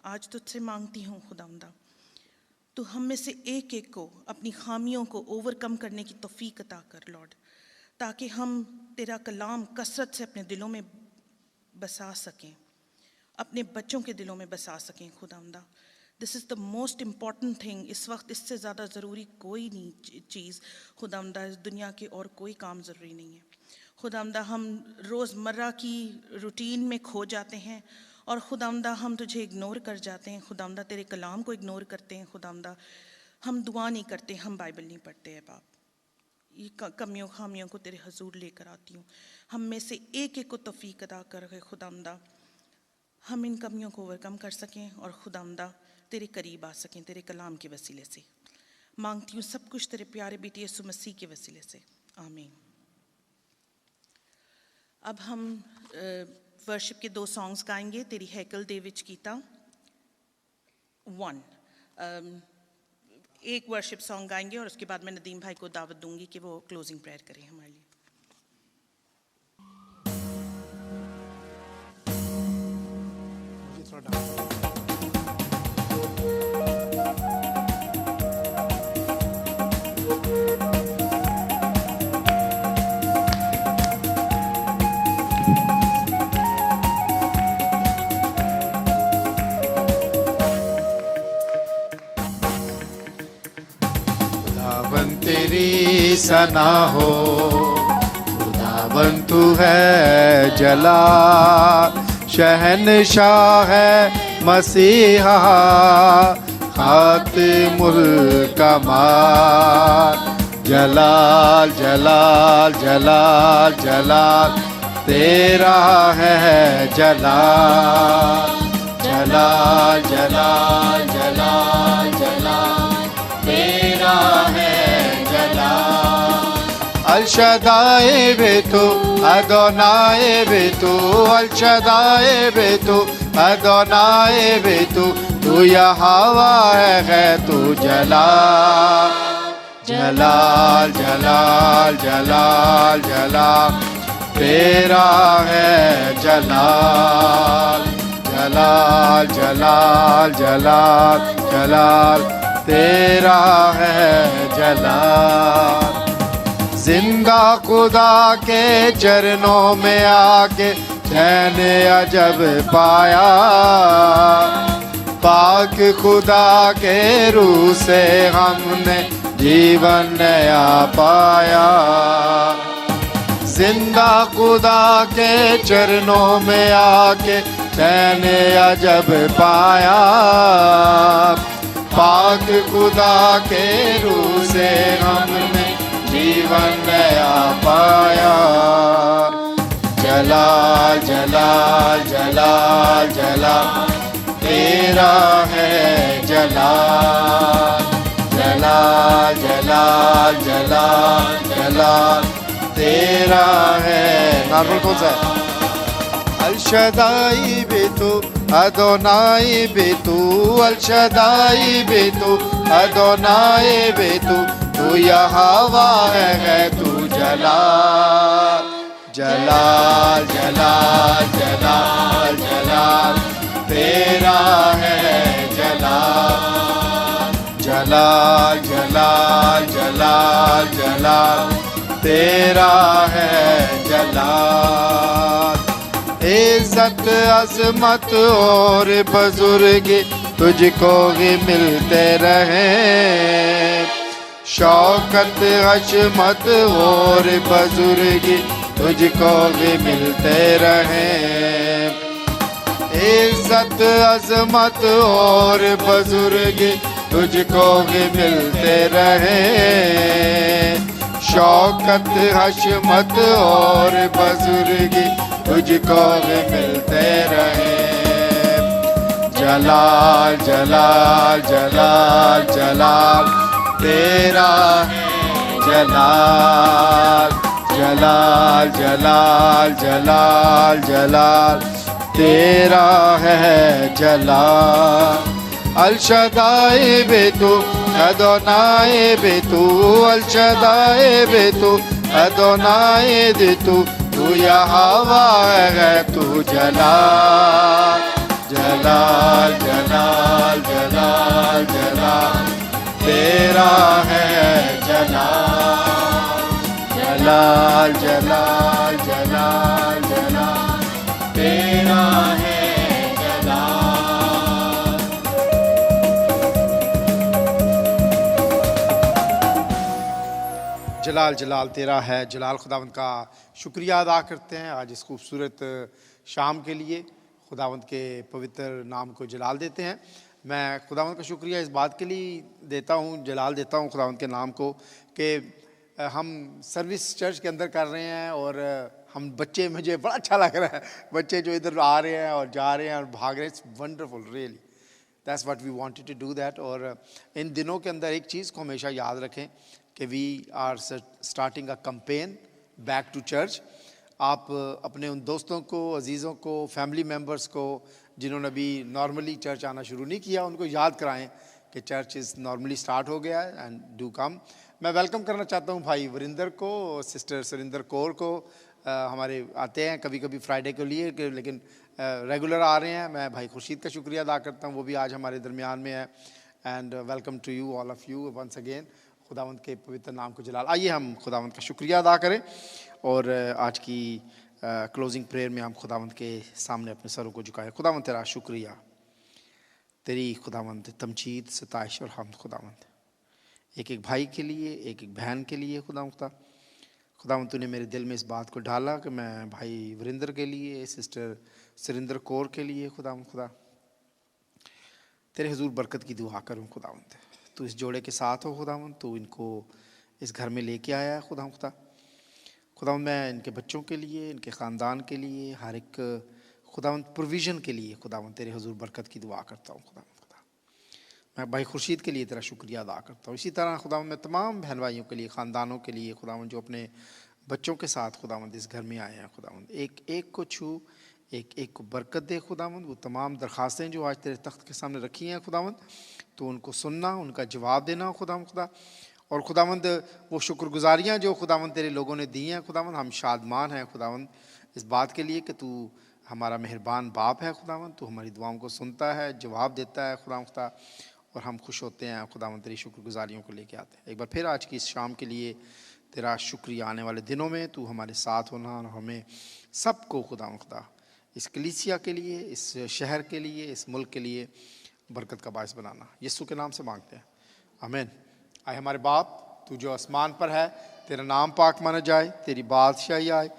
आज तुझसे मांगती हूँ खुदावंदा, तो हम में से एक एक को अपनी खामियों को ओवरकम करने की तौफीक अता कर लॉर्ड, ताकि हम तेरा कलाम कसरत से अपने दिलों में बसा सकें, अपने बच्चों के दिलों में बसा सकें खुदावंदा। This is the most important thing. इस वक्त इससे ज़्यादा ज़रूरी कोई नहीं चीज़ खुदावंदा, इस दुनिया के और कोई काम ज़रूरी नहीं है खुदावंदा। हम रोज़मर्रा की रूटीन में खो जाते हैं और खुदावंदा हम तुझे इग्नोर कर जाते हैं खुदावंदा, तेरे कलाम को इग्नोर करते हैं खुदावंदा। हम दुआ नहीं करते, हम बाइबल नहीं पढ़ते हैं बाप। ये कमियों खामियों को तेरे हजूर लेकर आती हूँ। हम में से एक एक को तौफीक अदा कर गए खुदावंदा, हम इन कमियों को ओवरकम कर सकें और खुदावंदा तेरे करीब आ सकें तेरे कलाम के वसीले से। मांगती हूँ सब कुछ तेरे प्यारे बेटे यीशु मसीह के वसीले से, आमीन। अब हम वर्शिप के 2 सॉन्ग्स गाएंगे। तेरी हैकल दे विच कीता 1, एक वर्शिप सॉन्ग गाएंगे और उसके बाद मैं नदीम भाई को दावत दूंगी कि वो क्लोजिंग प्रेयर करें हमारे लिए। तेरी सना हो खुदावन तू है जलाल, शहनशाह है मसीहा खातिमुल कमाल। जलाल जलाल जलाल जलाल तेरा है जलाल, जलाल जलाल जलाल जलाल तेरा है जलाल। अल शदाए बे तू अदोनाए बे तू, अल शदाए बे तू अदोनाए बे तू, तू यहोवा है तू जलाल, जलाल जलाल जलाल जलाल तेरा है जलाल, जलाल जलाल जलाल जलाल तेरा है जलाल। जिंदा खुदा के चरणों में आके चैन अजब पाया, पाक खुदा के रूह से हमने जीवन नया पाया। जिंदा खुदा के चरणों में आके चैन अजब पाया, पाक खुदा के रूह से हमने जीवन नया पाया। जलाल जलाल जलाल जलाल तेरा है जलाल, जलाल जलाल जलाल जलाल तेरा है। नॉर्मल कौन सा है? अल शदाई बे तू अदोनाई बे तू, अल शदाई बे तू अदोनाई बे तू, तू यहोवा है तू जलाल, जलाल जलाल जलाल जलाल तेरा है जलाल, जलाल जलाल जलाल जलाल तेरा है जलाल। इज्जत अजमत और बुजुर्गी तुझको ही मिलते रहे, शौकत हशमत और बुजुर्गी तुझको भी मिलते रहे। इज्जत अजमत और बुजुर्गी तुझको भी मिलते रहे, शौकत हशमत और बुजुर्गी तुझको भी मिलते रहे। जलाल जलाल जलाल जलाल तेरा है जलाल, जलाल जलाल जलाल जलाल तेरा है जलाल। अल शदाए बे तू अदोनाए बे तू, अल शदाए बे तू अदोनाए दे तू यहोवा है तू जलाल, जलाल जलाल जलाल जलाल तेरा है जलाल, जलाल जलाल जलाल जलाल तेरा है जलाल। जलाल जलाल तेरा है जलाल। खुदावंद का शुक्रिया अदा करते हैं आज इस खूबसूरत शाम के लिए, खुदावंद के पवित्र नाम को जलाल देते हैं। मैं खुदावंद का शुक्रिया इस बात के लिए देता हूँ, जलाल देता हूँ खुदावंद के नाम को, कि हम सर्विस चर्च के अंदर कर रहे हैं और हम बच्चे, मुझे बड़ा अच्छा लग रहा है, बच्चे जो इधर आ रहे हैं और जा रहे हैं और भाग रहे हैं। It's wonderful, really that's what we wanted to do that. और इन दिनों के अंदर एक चीज़ को हमेशा याद रखें कि we are starting a campaign back to church. आप अपने उन दोस्तों को, अजीज़ों को, फैमिली मेम्बर्स को जिन्होंने अभी नॉर्मली चर्च आना शुरू नहीं किया, उनको याद कराएं कि चर्च इज़ नॉर्मली स्टार्ट हो गया है एंड डू कम। मैं वेलकम करना चाहता हूँ भाई वरिंदर को, सिस्टर सुरिंदर कौर को। हमारे आते हैं कभी कभी फ्राइडे के लिए, लेकिन रेगुलर आ रहे हैं। मैं भाई खुर्शीद का शुक्रिया अदा करता हूँ, वो भी आज हमारे दरमियान में है। And welcome to you all of you once again. खुदावंद के पवित्र नाम को जलाल। आइए हम खुदावंद का शुक्रिया अदा करें और आज की क्लोजिंग प्रेयर में हम खुदावंद के सामने अपने सरों को झुकाएं। खुदावंद तेरा शुक्रिया, तेरी खुदावंद तमजीद, सताइश और हमद खुदावंद, एक एक भाई के लिए, एक एक बहन के लिए खुदावंद तूने मेरे दिल में इस बात को डाला कि मैं भाई वरिंदर के लिए, सिस्टर सुरिंदर कौर के लिए खुदा तेरे हुजूर बरकत की दुआ करूँ। खुदावंद तू इस जोड़े के साथ हो खुदावंद, तू इनको इस घर में लेके आया है खुदावंद मैं इनके बच्चों के लिए, इनके ख़ानदान के लिए, हर एक खुदावंद प्रोविज़न के लिए खुदावंद तेरे हुजूर बरकत की दुआ करता हूँ खुदावंद। मैं भाई खुर्शीद के लिए तेरा शुक्रिया अदा करता हूँ। इसी तरह खुदावंद मैं तमाम बहन भाइयों के लिए, ख़ानदानों के लिए खुदावंद जो अपने बच्चों के साथ खुदावंद इस घर में आए हैं खुदावंद, एक एक को छू, एक एक को बरकत दे खुदावंद। वो तमाम दरख्वास्तें जो आज तेरे तख्त के सामने रखी हैं खुदावंद, तो उनको सुनना, उनका जवाब देना खुदा। और खुदावंद वो शुक्रगुजारियाँ जो खुदावंद तेरे लोगों ने दी हैं खुदावंद, हम शादमान हैं खुदावंद इस बात के लिए कि तू हमारा मेहरबान बाप है खुदावंद, तू हमारी दुआओं को सुनता है, जवाब देता है खुदा। और हम खुश होते हैं खुदावंद तेरी शुक्रगुजारियों को लेके आते हैं। एक बार फिर आज की इस शाम के लिए तेरा शुक्रिया। आने वाले दिनों में तू हमारे साथ होना और हमें सबको खुदा इस कलीसिया के लिए, इस शहर के लिए, इस मुल्क के लिए बरकत का बायस बनाना। यीशु के नाम से मांगते हैं, आमीन। आए हमारे बाप, तू जो आसमान पर है, तेरा नाम पाक माना जाए, तेरी बादशाही आए,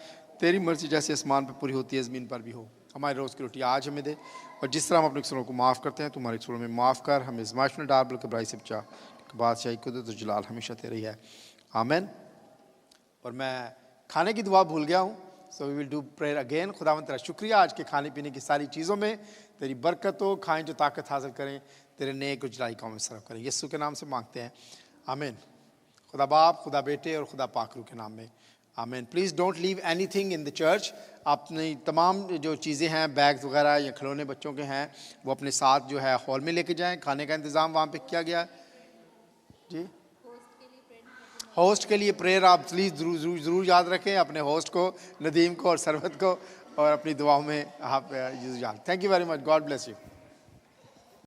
तेरी मर्जी जैसे आसमान पर पूरी होती है ज़मीन पर भी हो। हमारे रोज़ की रोटी आज हमें दे, और जिस तरह हम अपने कसूरों को माफ़ करते हैं, तुम्हारे कसूरों में माफ़ कर, हमें आज़माइश में डाल, बल्कि बुराई से बचा। बादशाही कुदरत और जलाल हमेशा तेरी है, आमीन। और मैं खाने की दुआ भूल गया हूँ, so we will do prayer again. खुदावंद तेरा शुक्रिया आज के खाने पीने की सारी चीज़ों में तेरी बरकत हो, खाएं जो ताकत हासिल करें, तेरे नेक और जलाई कौम में सर्व करें। यीशु के नाम से मांगते हैं, आमीन। खुदा बाप, खुदा बेटे और खुदा पाक रूह के नाम में, आमीन। Please don't leave anything in the church. अपनी तमाम जो चीज़ें हैं, बैग्स वगैरह या खिलौने बच्चों के हैं, वो अपने साथ जो है हॉल में लेके जाएं। खाने का इंतज़ाम वहाँ पे किया गया है जी। होस्ट के लिए प्रेयर आप प्लीज़ ज़रूर याद रखें, अपने होस्ट को, नदीम को और सरवत को, और अपनी दुआओं में आप use. Thank you very much, God bless you.